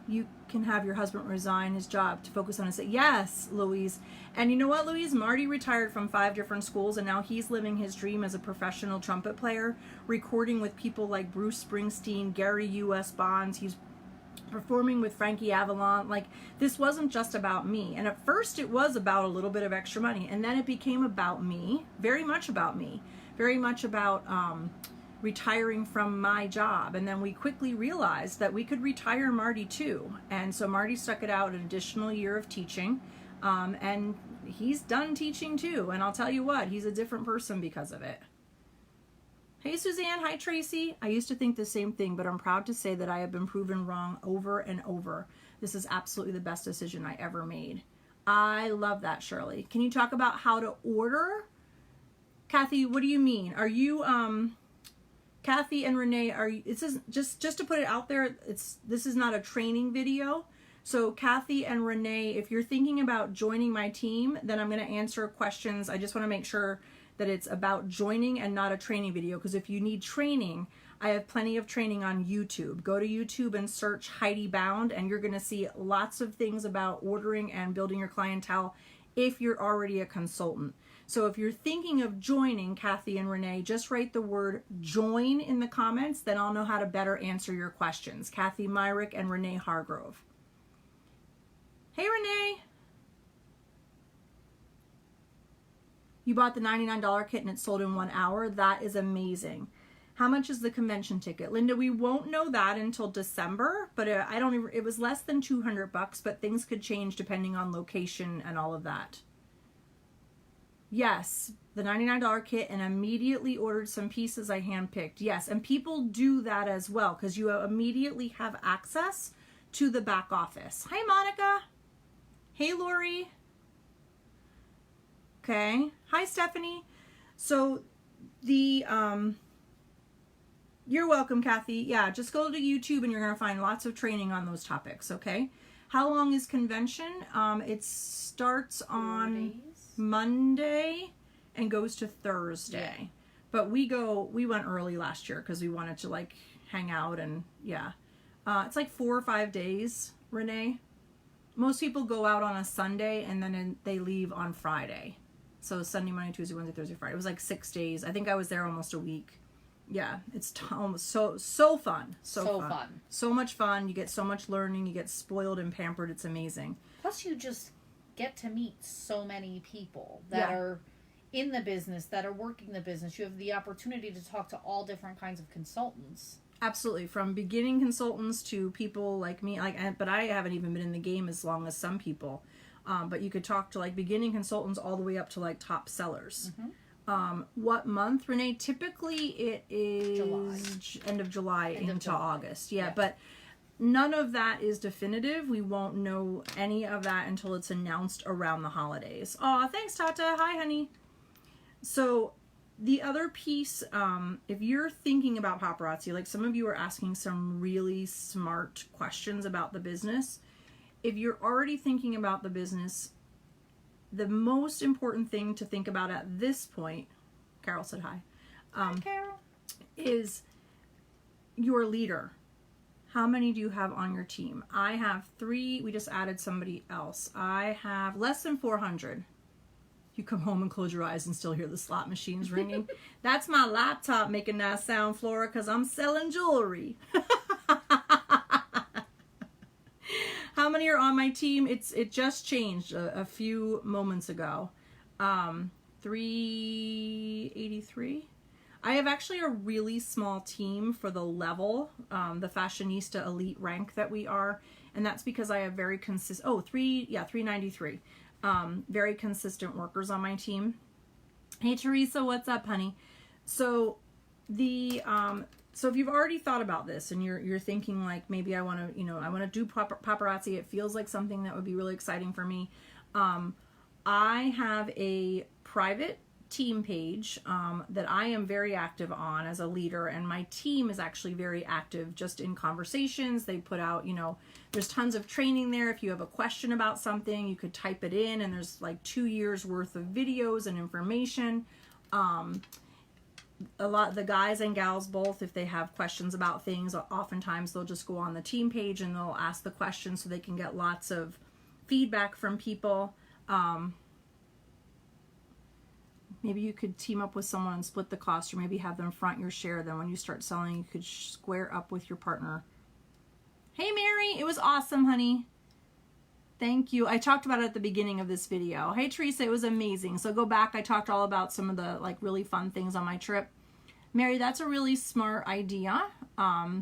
A: you can have your husband resign his job to focus on his... Yes, Louise. And you know what, Louise? Marty retired from 5 different schools, and now he's living his dream as a professional trumpet player, recording with people like Bruce Springsteen, Gary U.S. Bonds. He's performing with Frankie Avalon. Like, this wasn't just about me. And at first it was about a little bit of extra money, and then it became about me, very much about me, very much about retiring from my job. And then we quickly realized that we could retire Marty too. And so Marty stuck it out an additional year of teaching, and he's done teaching too. And I'll tell you what, he's a different person because of it. Hey, Suzanne. Hi, Tracy. I used to think the same thing, but I'm proud to say that I have been proven wrong over and over. This is absolutely the best decision I ever made. I love that, Shirley. Can you talk about how to order? Kathy, what do you mean? Are you, Kathy and Renee, are you, this is just to put it out there, this is not a training video. So Kathy and Renee, if you're thinking about joining my team, then I'm going to answer questions. I just want to make sure that it's about joining and not a training video, because if you need training, I have plenty of training on YouTube. Go to YouTube and search Heidi Bound, and you're going to see lots of things about ordering and building your clientele if you're already a consultant. So if you're thinking of joining Kathy and Renee, just write the word join in the comments, then I'll know how to better answer your questions. Kathy Myrick and Renee Hargrove. Hey, Renee. You bought the $99 kit and it sold in 1 hour. That is amazing. How much is the convention ticket? Linda, we won't know that until December, but it was less than $200, but things could change depending on location and all of that. Yes, the $99 kit, and immediately ordered some pieces I handpicked. Yes, and people do that as well because you immediately have access to the back office. Hi, Monica. Hey, Lori. Okay. Hi, Stephanie. So the you're welcome, Kathy. Yeah, just go to YouTube and you're going to find lots of training on those topics, okay? How long is convention? It starts on Monday and goes to Thursday. Yeah. But we went early last year because we wanted to like hang out and yeah. It's like 4 or 5 days, Renee. Most people go out on a Sunday and then they leave on Friday. So Sunday, Monday, Tuesday, Wednesday, Thursday, Friday. It was like 6 days. I think I was there almost a week. Yeah, it's almost so fun. So fun. So much fun. You get so much learning. You get spoiled and pampered. It's amazing.
B: Plus, you just get to meet so many people that are in the business, that are working the business. You have the opportunity to talk to all different kinds of consultants.
A: Absolutely, from beginning consultants to people like me. But I haven't even been in the game as long as some people. But you could talk to like beginning consultants all the way up to like top sellers. Mm-hmm. What month, Renee? Typically it is end of July into August. Yeah, but none of that is definitive. We won't know any of that until it's announced around the holidays. Aw, thanks, Tata. Hi, honey. So the other piece, if you're thinking about paparazzi, like some of you are asking some really smart questions about the business. If you're already thinking about the business, the most important thing to think about at this point, Carol said hi,
B: hi, Carol,
A: is your leader. How many do you have on your team? I have 3. We just added somebody else. I have less than 400. You come home and close your eyes and still hear the slot machines ringing. That's my laptop making that sound, Flora, because I'm selling jewelry. How many are on my team? It just changed a few moments ago. 383. I have actually a really small team for the level, the Fashionista Elite rank that we are, and that's because I have very consistent. 393. Very consistent workers on my team. Hey Teresa, what's up, honey? So so if you've already thought about this and you're thinking like maybe I want to do paparazzi, it feels like something that would be really exciting for me. I have a private team page that I am very active on as a leader, and my team is actually very active just in conversations. They put out, there's tons of training there. If you have a question about something, you could type it in, and there's like 2 years worth of videos and information. A lot of the guys and gals both, if they have questions about things, oftentimes they'll just go on the team page and they'll ask the questions so they can get lots of feedback from people. Maybe you could team up with someone and split the cost, or maybe have them front your share. Then when you start selling, you could square up with your partner. Hey Mary, it was awesome, honey. Thank you. I talked about it at the beginning of this video. Hey Teresa, it was amazing. So go back. I talked all about some of the like really fun things on my trip. Mary, that's a really smart idea.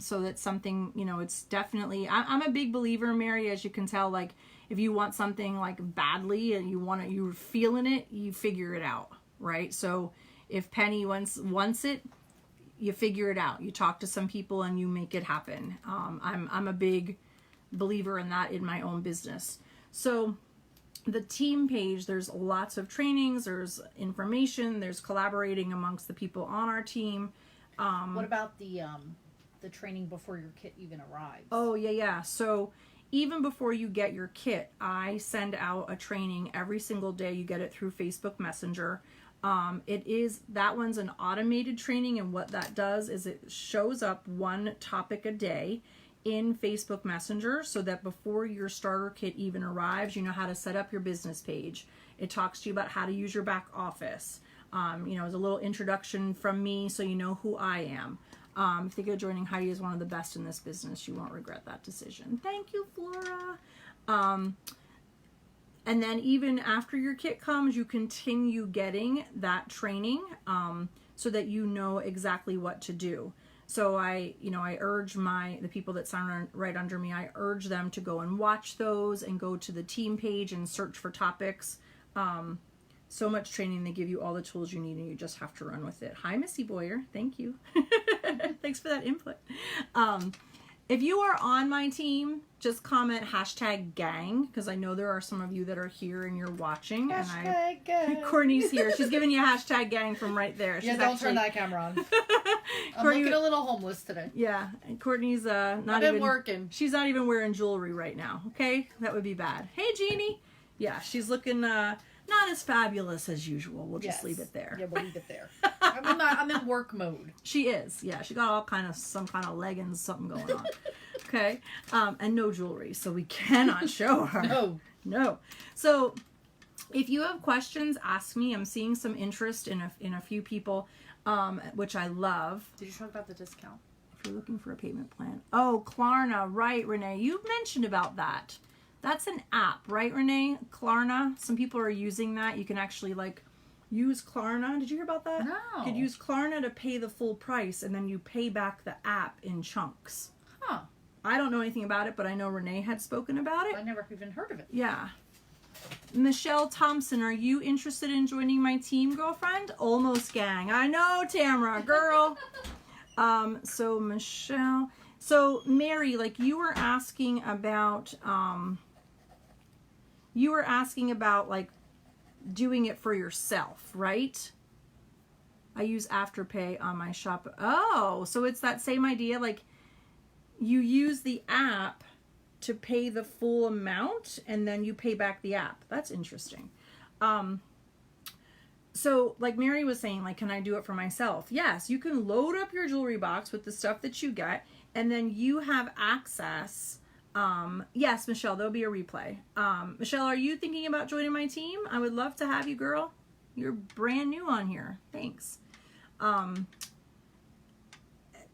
A: So that's something, it's definitely, I'm a big believer, Mary, as you can tell, like if you want something like badly and you're feeling it, you figure it out, right? So if Penny wants it, you figure it out. You talk to some people and you make it happen. I'm a big believer in that in my own business. So the team page, there's lots of trainings, there's information, there's collaborating amongst the people on our team.
B: What about the training before your kit even arrives?
A: Oh, yeah. So even before you get your kit, I send out a training every single day. You get it through Facebook Messenger. That one's an automated training, and what that does is it shows up one topic a day in Facebook Messenger, so that before your starter kit even arrives, you know how to set up your business page. It talks to you about how to use your back office. It's a little introduction from me so you know who I am. Think of joining Heidi is one of the best in this business. You won't regret that decision. Thank you, Flora. And then even after your kit comes, you continue getting that training. so that you know exactly what to do. So I urge the people that sign right under me, I urge them to go and watch those and go to the team page and search for topics. So much training, they give you all the tools you need and you just have to run with it. Hi, Missy Boyer. Thank you. Thanks for that input. If you are on my team, just comment #gang, because I know there are some of you that are here and you're watching.
B: Gang.
A: Courtney's here. She's giving you #gang from right there. She's
B: Don't turn that camera on. I'm
A: Courtney,
B: looking a little homeless today.
A: Yeah, and Courtney's not
B: I've been working.
A: She's not even wearing jewelry right now. Okay, that would be bad. Hey, Jeannie. Yeah, she's looking not as fabulous as usual. We'll just leave it there.
B: Yeah, we'll leave it there. I'm in work mode.
A: She is. Yeah, she got some kind of leggings, something going on. Okay, and no jewelry, so we cannot show her. No. So, if you have questions, ask me. I'm seeing some interest in a few people, which I love.
B: Did you talk about the discount?
A: If you're looking for a payment plan. Oh, Klarna, right, Renee? You mentioned about that. That's an app, right, Renee? Klarna. Some people are using that. You can actually use Klarna. Did you hear about that?
B: No.
A: You could use Klarna to pay the full price, and then you pay back the app in chunks.
B: Huh.
A: I don't know anything about it, but I know Renee had spoken about it.
B: I never even heard of it.
A: Yeah. Michelle Thompson, are you interested in joining my team, girlfriend? Almost gang. I know, Tamara, girl. So Michelle. So Mary, you were asking about doing it for yourself, right? I use Afterpay on my shop. Oh, so it's that same idea, you use the app to pay the full amount and then you pay back the app. That's interesting. So like Mary was saying, can I do it for myself? Yes, you can load up your jewelry box with the stuff that you get and then you have access. Yes, Michelle, there'll be a replay. Michelle, are you thinking about joining my team? I would love to have you, girl. You're brand new on here. Thanks.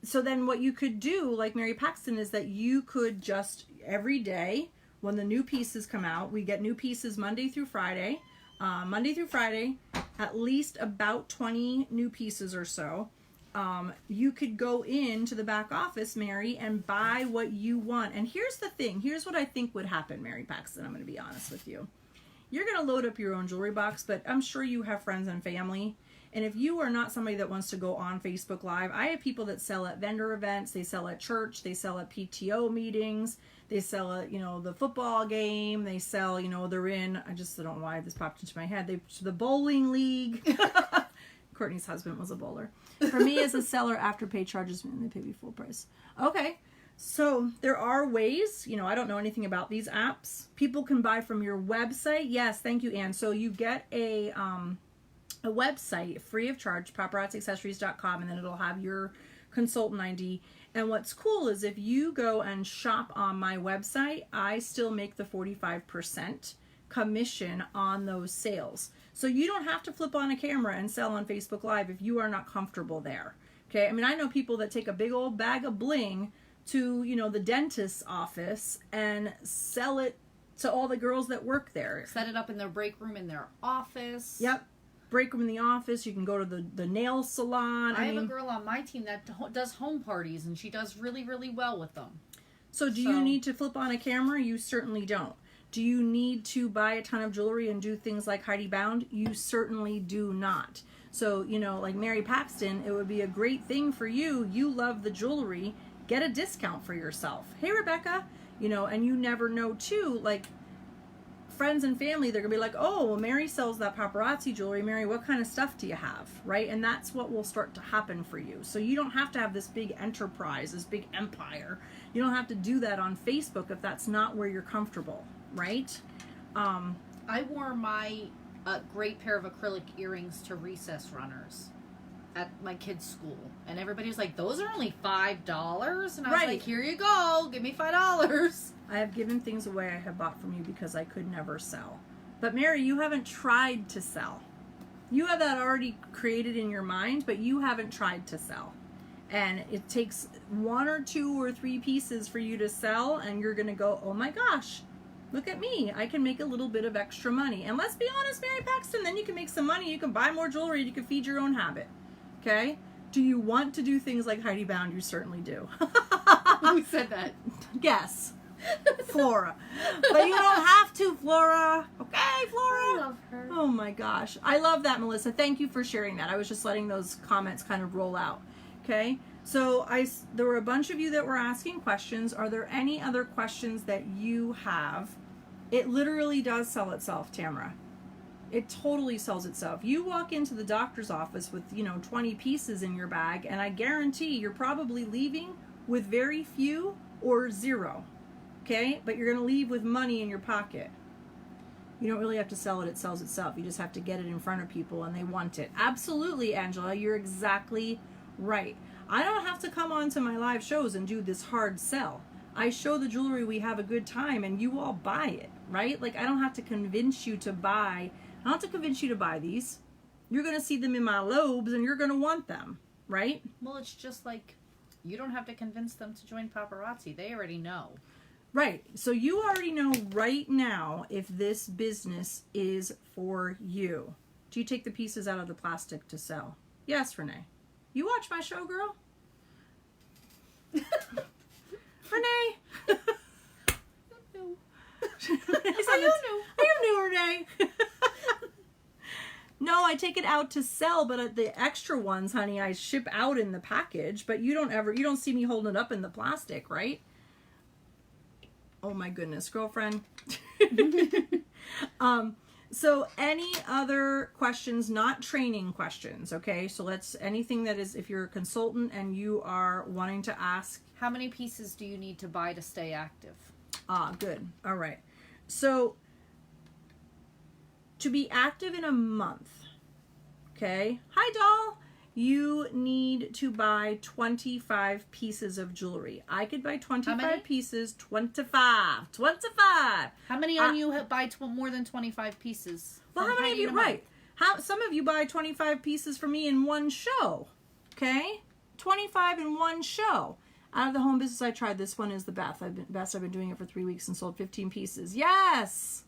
A: So then what you could do, like Mary Paxton, is that you could just every day when the new pieces come out, we get new pieces Monday through Friday, at least about 20 new pieces or so. You could go into the back office, Mary, and buy what you want. And here's the thing. Here's what I think would happen, Mary Paxton. I'm going to be honest with you. You're going to load up your own jewelry box, but I'm sure you have friends and family. And if you are not somebody that wants to go on Facebook Live, I have people that sell at vendor events, they sell at church, they sell at PTO meetings, they sell at, the football game, they sell, they're in, I don't know why this popped into my head, the bowling league. Courtney's husband was a bowler. For me as a seller, Afterpay charges me and they pay me full price. Okay. So there are ways, I don't know anything about these apps. People can buy from your website. Yes, thank you, Anne. So you get a website free of charge, paparazziaccessories.com, and then it'll have your consultant ID. And what's cool is if you go and shop on my website, I still make the 45% commission on those sales. So you don't have to flip on a camera and sell on Facebook Live if you are not comfortable there. Okay, I mean, I know people that take a big old bag of bling to, the dentist's office and sell it to all the girls that work there.
B: Set it up in their break room in their office.
A: Yep. Break room in the office. You can go to the nail salon.
B: I have a girl on my team that does home parties, and she does really, really well with them.
A: So do you need to flip on a camera? You certainly don't. Do you need to buy a ton of jewelry and do things like Heidi Bound? You certainly do not. So, like Mary Paxton, it would be a great thing for you. You love the jewelry. Get a discount for yourself. Hey, Rebecca. And you never know, too, friends and family, they're gonna be like, oh, well, Mary sells that paparazzi jewelry. Mary, what kind of stuff do you have? Right? And that's what will start to happen for you. So you don't have to have this big enterprise, this big empire. You don't have to do that on Facebook if that's not where you're comfortable, right?
B: I wore my great pair of acrylic earrings to recess runners at my kids' school, and everybody was like, those are only $5, and I was like, here you go, give me $5.
A: I have given things away I have bought from you because I could never sell. But Mary, you haven't tried to sell. You have that already created in your mind, but you haven't tried to sell. And it takes 1 or 2 or 3 pieces for you to sell, and you're gonna go, oh my gosh, look at me, I can make a little bit of extra money. And let's be honest, Mary Paxton, then you can make some money, you can buy more jewelry, you can feed your own habit. Okay? Do you want to do things like Heidi Bound? You certainly do.
B: Who said that?
A: Guess. Flora. But you don't have to, Flora. Okay, Flora?
B: I love her.
A: Oh my gosh. I love that, Melissa. Thank you for sharing that. I was just letting those comments kind of roll out. Okay? So there were a bunch of you that were asking questions. Are there any other questions that you have? It literally does sell itself, Tamara. It totally sells itself. You walk into the doctor's office with, 20 pieces in your bag, and I guarantee you're probably leaving with very few or zero. Okay? But you're going to leave with money in your pocket. You don't really have to sell it. It sells itself. You just have to get it in front of people, and they want it. Absolutely, Angela. You're exactly right. I don't have to come on to my live shows and do this hard sell. I show the jewelry, we have a good time, and you all buy it, right? Like, I don't have to convince you to buy. I don't have to convince you to buy these. You're going to see them in my lobes, and you're going to want them, right?
B: Well, it's just like you don't have to convince them to join Paparazzi. They already know.
A: Right. So you already know right now if this business is for you. Do you take the pieces out of the plastic to sell? Yes, Renee. You watch my show, girl? Renee? I am new, Renee. No, I take it out to sell, but the extra ones, honey, I ship out in the package, but you don't see me holding it up in the plastic, right? Oh my goodness, girlfriend. So any other questions, not training questions, okay? So anything that is, if you're a consultant and you are wanting to ask.
B: How many pieces do you need to buy to stay active?
A: Good. All right. So to be active in a month, okay? Hi, doll. You need to buy 25 pieces of jewelry. I could buy 25 pieces. 25.
B: How many on you buy more than 25 pieces?
A: Well, how many of you, right? Some of you buy 25 pieces from me in one show, okay? 25 in one show. Out of the home business I tried, this one is the best. I've been doing it for 3 weeks and sold 15 pieces. Yes.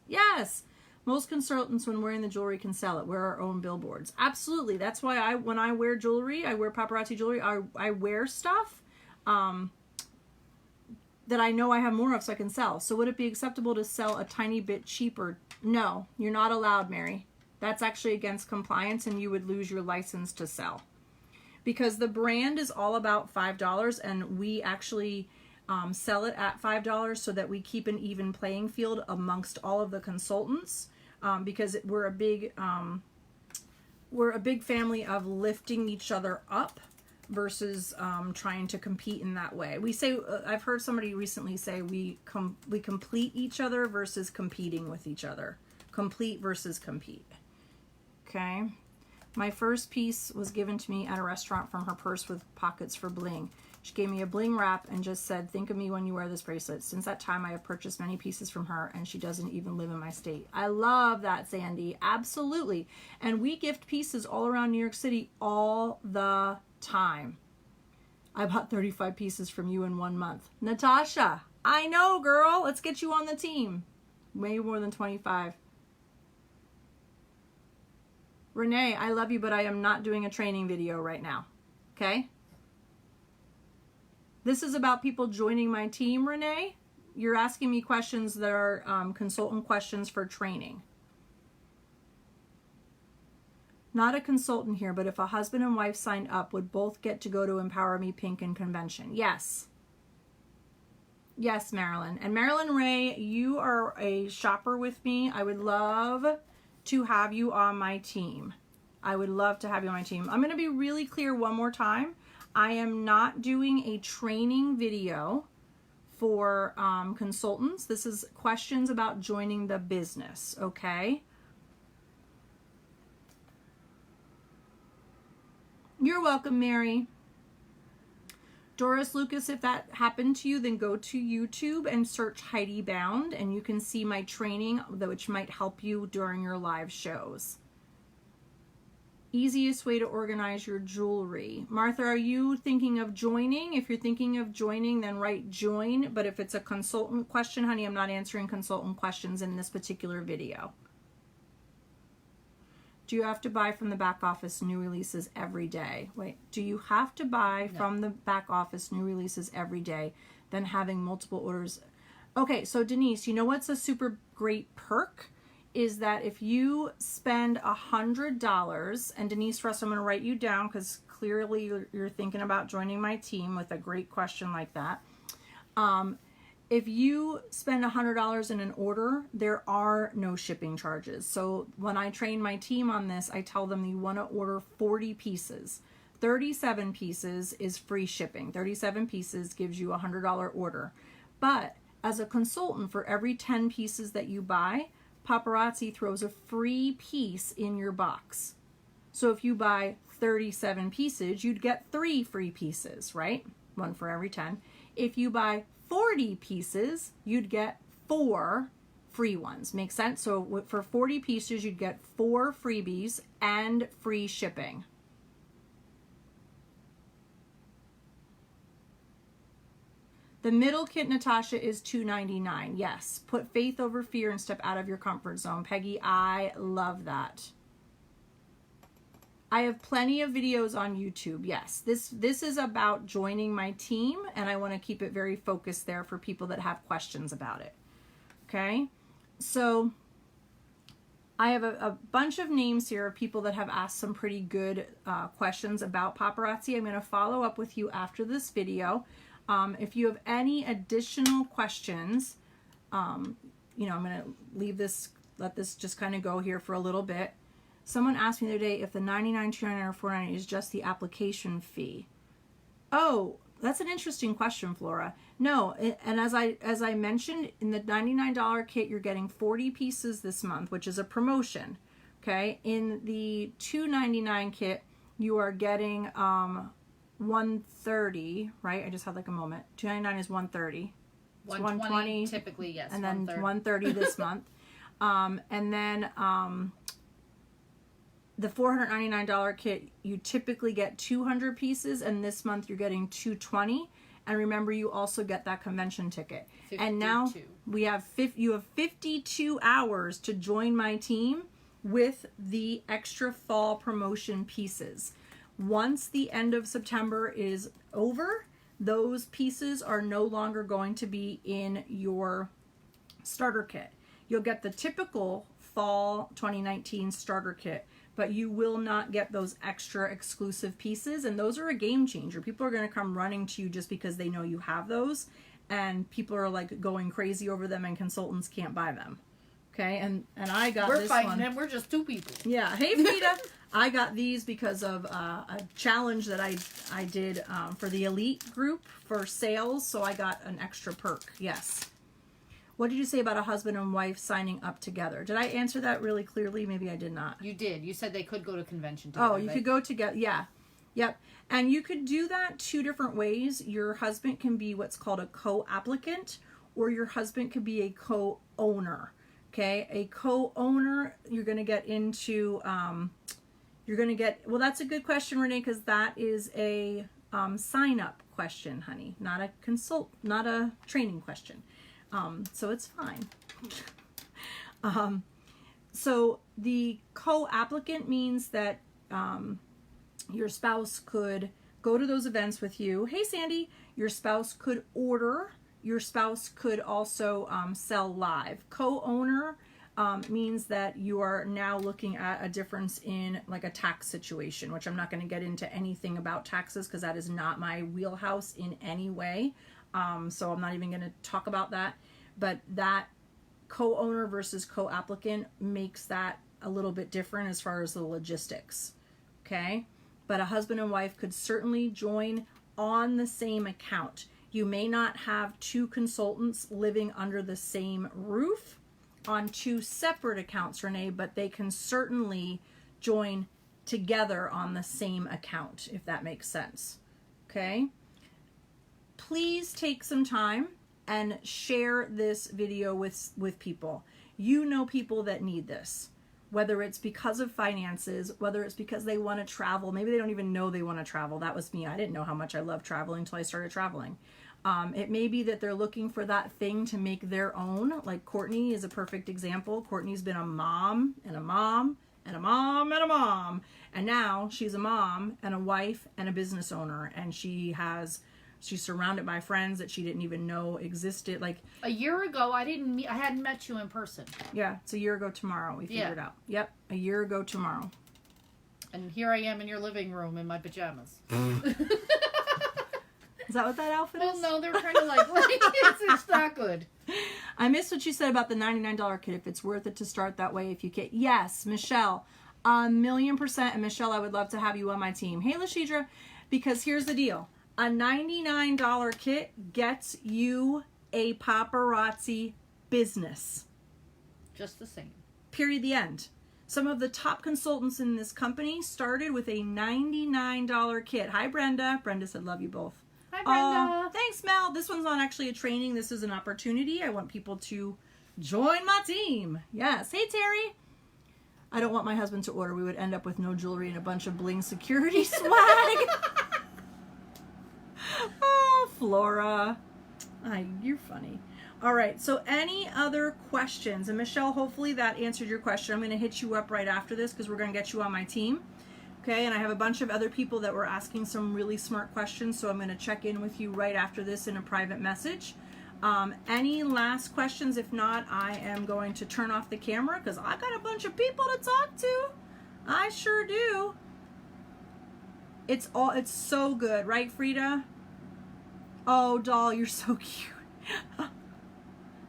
A: Most consultants, when wearing the jewelry, can sell it. Wear our own billboards. Absolutely. That's why when I wear jewelry, I wear Paparazzi Jewelry, I wear stuff that I know I have more of so I can sell. So would it be acceptable to sell a tiny bit cheaper? No, you're not allowed, Mary. That's actually against compliance, and you would lose your license to sell. Because the brand is all about $5, and we actually sell it at $5 so that we keep an even playing field amongst all of the consultants, because we're a big family of lifting each other up versus trying to compete in that way. We say, I've heard somebody recently say we complete each other versus competing with each other. Complete versus compete. Okay. My first piece was given to me at a restaurant from her purse with pockets for bling. She gave me a bling wrap and just said, think of me when you wear this bracelet. Since that time, I have purchased many pieces from her, and she doesn't even live in my state. I love that, Sandy. Absolutely. And we gift pieces all around New York City all the time. I bought 35 pieces from you in 1 month. Natasha, I know, girl. Let's get you on the team. Way more than 25. Renee, I love you, but I am not doing a training video right now. Okay? This is about people joining my team, Renee. You're asking me questions that are consultant questions for training. Not a consultant here, but if a husband and wife signed up, would both get to go to Empower Me Pink and convention? Yes. Yes, Marilyn. And Marilyn Ray, you are a shopper with me. I would love to have you on my team. I would love to have you on my team. I'm going to be really clear one more time. I am not doing a training video for consultants. This is questions about joining the business, okay? You're welcome, Mary. Doris Lucas, if that happened to you, then go to YouTube and search Heidi Bound, and you can see my training, which might help you during your live shows. Easiest way to organize your jewelry. Martha, are you thinking of joining? If you're thinking of joining, then write join. But if it's a consultant question, honey, I'm not answering consultant questions in this particular video. Do you have to buy from the back office new releases every day? Wait, do you have to buy from the back office new releases every day, then having multiple orders? Okay, so Denise, you know what's a super great perk? Is that if you spend $100, and Denise Russ, I'm going to write you down because clearly you're thinking about joining my team with a great question like that. If you spend $100 in an order, there are no shipping charges. So when I train my team on this, I tell them you want to order 40 pieces. 37 pieces is free shipping. 37 pieces gives you a $100 order. But as a consultant, for every 10 pieces that you buy, Paparazzi throws a free piece in your box. So if you buy 37 pieces, you'd get 3 free pieces, right? One for every 10. If you buy 40 pieces, you'd get 4 free ones. Make sense? So for 40 pieces, you'd get 4 freebies and free shipping. The middle kit, Natasha, is $2.99. Yes. Put faith over fear and step out of your comfort zone. Peggy, I love that. I have plenty of videos on YouTube. Yes, this is about joining my team, and I want to keep it very focused there for people that have questions about it. Okay, so I have a bunch of names here of people that have asked some pretty good questions about Paparazzi. I'm going to follow up with you after this video. If you have any additional questions, you know, I'm going to leave this, let this just kind of go here for a little bit. Someone asked me the other day if the $99, $2.99, or $4.99 is just the application fee. Oh, that's an interesting question, Flora. No, and as I mentioned, in the $99 kit, you're getting 40 pieces this month, which is a promotion. Okay, in the $2.99 kit, you are getting 130, right? I just had like a moment. $2.99 is 130.
B: 120 typically, yes.
A: And then 130 this month. And then the $499 kit, you typically get 200 pieces, and this month you're getting 220. And remember, you also get that convention ticket. 52. And now you have 52 hours to join my team with the extra fall promotion pieces. Once the end of September is over, those pieces are no longer going to be in your starter kit. You'll get the typical fall 2019 starter kit, but you will not get those extra exclusive pieces, and those are a game changer. People are going to come running to you just because they know you have those, and people are like going crazy over them, and consultants can't buy them. Okay, and I got this one.
B: We're fighting them. We're just 2 people.
A: Yeah. Hey, Vita. I got these because of a challenge that I did for the elite group for sales, so I got an extra perk. Yes. What did you say about a husband and wife signing up together? Did I answer that really clearly? Maybe I did not.
B: You did. You said they could go to convention together.
A: Oh, you could go together. Yeah. Yep. And you could do that 2 different ways. Your husband can be what's called a co-applicant, or your husband could be a co-owner. Okay. A co-owner, you're going to get into, well, that's a good question, Renee, because that is a sign-up question, honey, not a training question. So it's fine. So the co-applicant means that your spouse could go to those events with you. Hey, Sandy, your spouse could order. Your spouse could also sell live. Co-owner means that you are now looking at a difference in like a tax situation, which I'm not going to get into anything about taxes because that is not my wheelhouse in any way. So I'm not even going to talk about that. But that co-owner versus co-applicant makes that a little bit different as far as the logistics. Okay? But a husband and wife could certainly join on the same account. You may not have 2 consultants living under the same roof on 2 separate accounts, Renee, but they can certainly join together on the same account, if that makes sense. Okay? Please take some time and share this video with people. You know people that need this, whether it's because of finances, whether it's because they want to travel. Maybe they don't even know they want to travel. That was me. I didn't know how much I loved traveling until I started traveling. It may be that they're looking for that thing to make their own. Like Courtney is a perfect example. Courtney's been a mom and a mom and a mom. And now she's a mom and a wife and a business owner. And she's surrounded by friends that she didn't even know existed. Like
B: a year ago, I hadn't met you in person.
A: Yeah, it's a year ago tomorrow. We figured out. Yep, a year ago tomorrow.
B: And here I am in your living room in my pajamas.
A: Is that what that outfit is?
B: Well, no, they're kind of like it's not good.
A: I missed what you said about the $99 kit. If it's worth it to start that way, if you can. Yes, Michelle, 1,000,000%. And Michelle, I would love to have you on my team. Hey, Lashidra, because here's the deal. A $99 kit gets you a paparazzi business.
B: Just the same.
A: Period, the end. Some of the top consultants in this company started with a $99 kit. Hi, Brenda. Brenda said, love you both.
B: Hi, Brenda.
A: Thanks, Mel. This one's not actually a training. This is an opportunity. I want people to join my team. Yes. Hey, Terry. I don't want my husband to order. We would end up with no jewelry and a bunch of Bling security swag. Oh, Flora. You're funny. All right. So any other questions? And Michelle, hopefully that answered your question. I'm going to hit you up right after this because we're going to get you on my team. Okay, and I have a bunch of other people that were asking some really smart questions, so I'm going to check in with you right after this in a private message. Any last questions? If not, I am going to turn off the camera because I got a bunch of people to talk to. I sure do. It's so good, right, Frida? Oh, doll, you're so cute.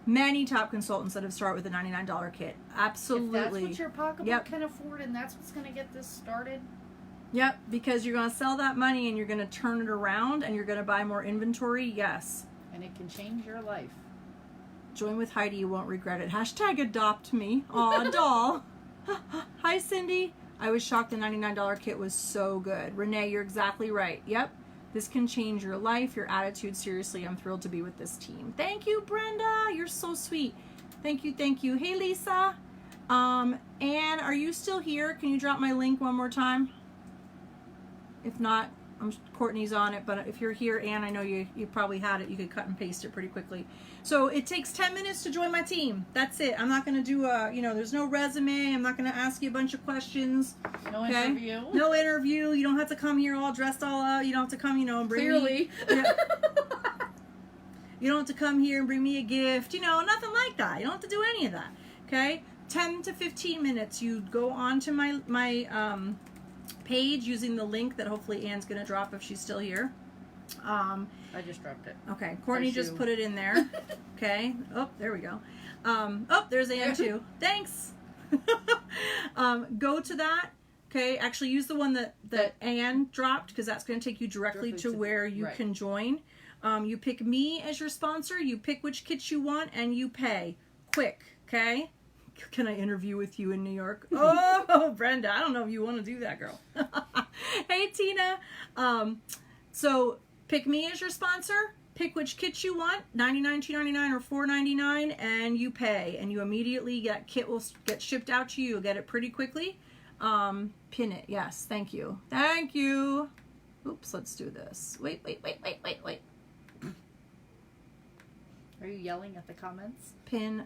A: Many top consultants that have started with a $99 kit. Absolutely.
B: If that's what your pocketbook can afford and that's what's going to get this started.
A: Yep, because you're going to sell that money and you're going to turn it around and you're going to buy more inventory. Yes.
B: And it can change your life.
A: Join with Heidi. You won't regret it. Hashtag adopt me. Aw, doll. Hi, Cindy. I was shocked the $99 kit was so good. Renee, you're exactly right. Yep. This can change your life, your attitude. Seriously, I'm thrilled to be with this team. Thank you, Brenda. You're so sweet. Thank you, thank you. Hey, Lisa. Anne, are you still here? Can you drop my link one more time? If not, Courtney's on it, but if you're here, Anne, I know you probably had it. You could cut and paste it pretty quickly. So it takes 10 minutes to join my team. That's it. I'm not going to do there's no resume. I'm not going to ask you a bunch of questions.
B: No interview.
A: No interview. You don't have to come here all dressed all up. You don't have to come, and bring
B: Clearly.
A: me. You don't have to come here and bring me a gift. Nothing like that. You don't have to do any of that. Okay? 10 to 15 minutes. You go on to my page using the link that hopefully Anne's going to drop if she's still here.
B: I just dropped it.
A: Okay, Courtney just put it in there. Okay. Oh, there we go. There's Anne too. Thanks. Go to that. Okay, actually use the one that Anne dropped because that's going to take you directly to where you can join. You pick me as your sponsor. You pick which kits you want and you pay. Quick, okay? Can I interview with you in New York? Oh, Brenda, I don't know if you want to do that, girl. Hey, Tina. So pick me as your sponsor. Pick which kit you want, $99, $2.99, or $4.99, and you pay. And you immediately kit will get shipped out to you. You'll get it pretty quickly. Pin it. Yes, thank you. Thank you. Oops, let's do this. Wait.
B: Are you yelling at the comments?
A: Pin.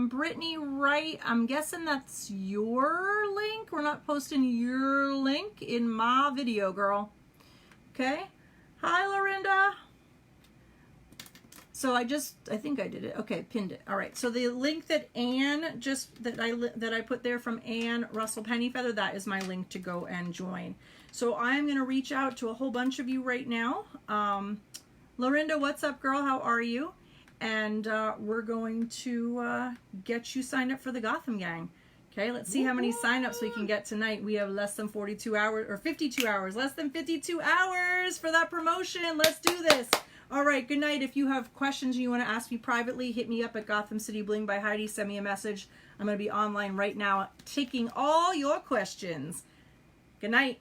A: Brittany, right? I'm guessing that's your link. We're not posting your link in my video, girl. Okay. Hi, Lorinda. So I think I did it. Okay, pinned it. All right. So the link that Anne that I put there from Anne Russell Pennyfeather, that is my link to go and join. So I'm going to reach out to a whole bunch of you right now. Lorinda, what's up, girl? How are you? And we're going to get you signed up for the Gotham gang. Okay, let's see how many signups we can get tonight. We have less than 42 hours, or 52 hours, less than 52 hours for that promotion. Let's do this. All right, good night. If you have questions and you want to ask me privately, hit me up at Gotham City Bling by Heidi. Send me a message. I'm going to be online right now taking all your questions. Good night.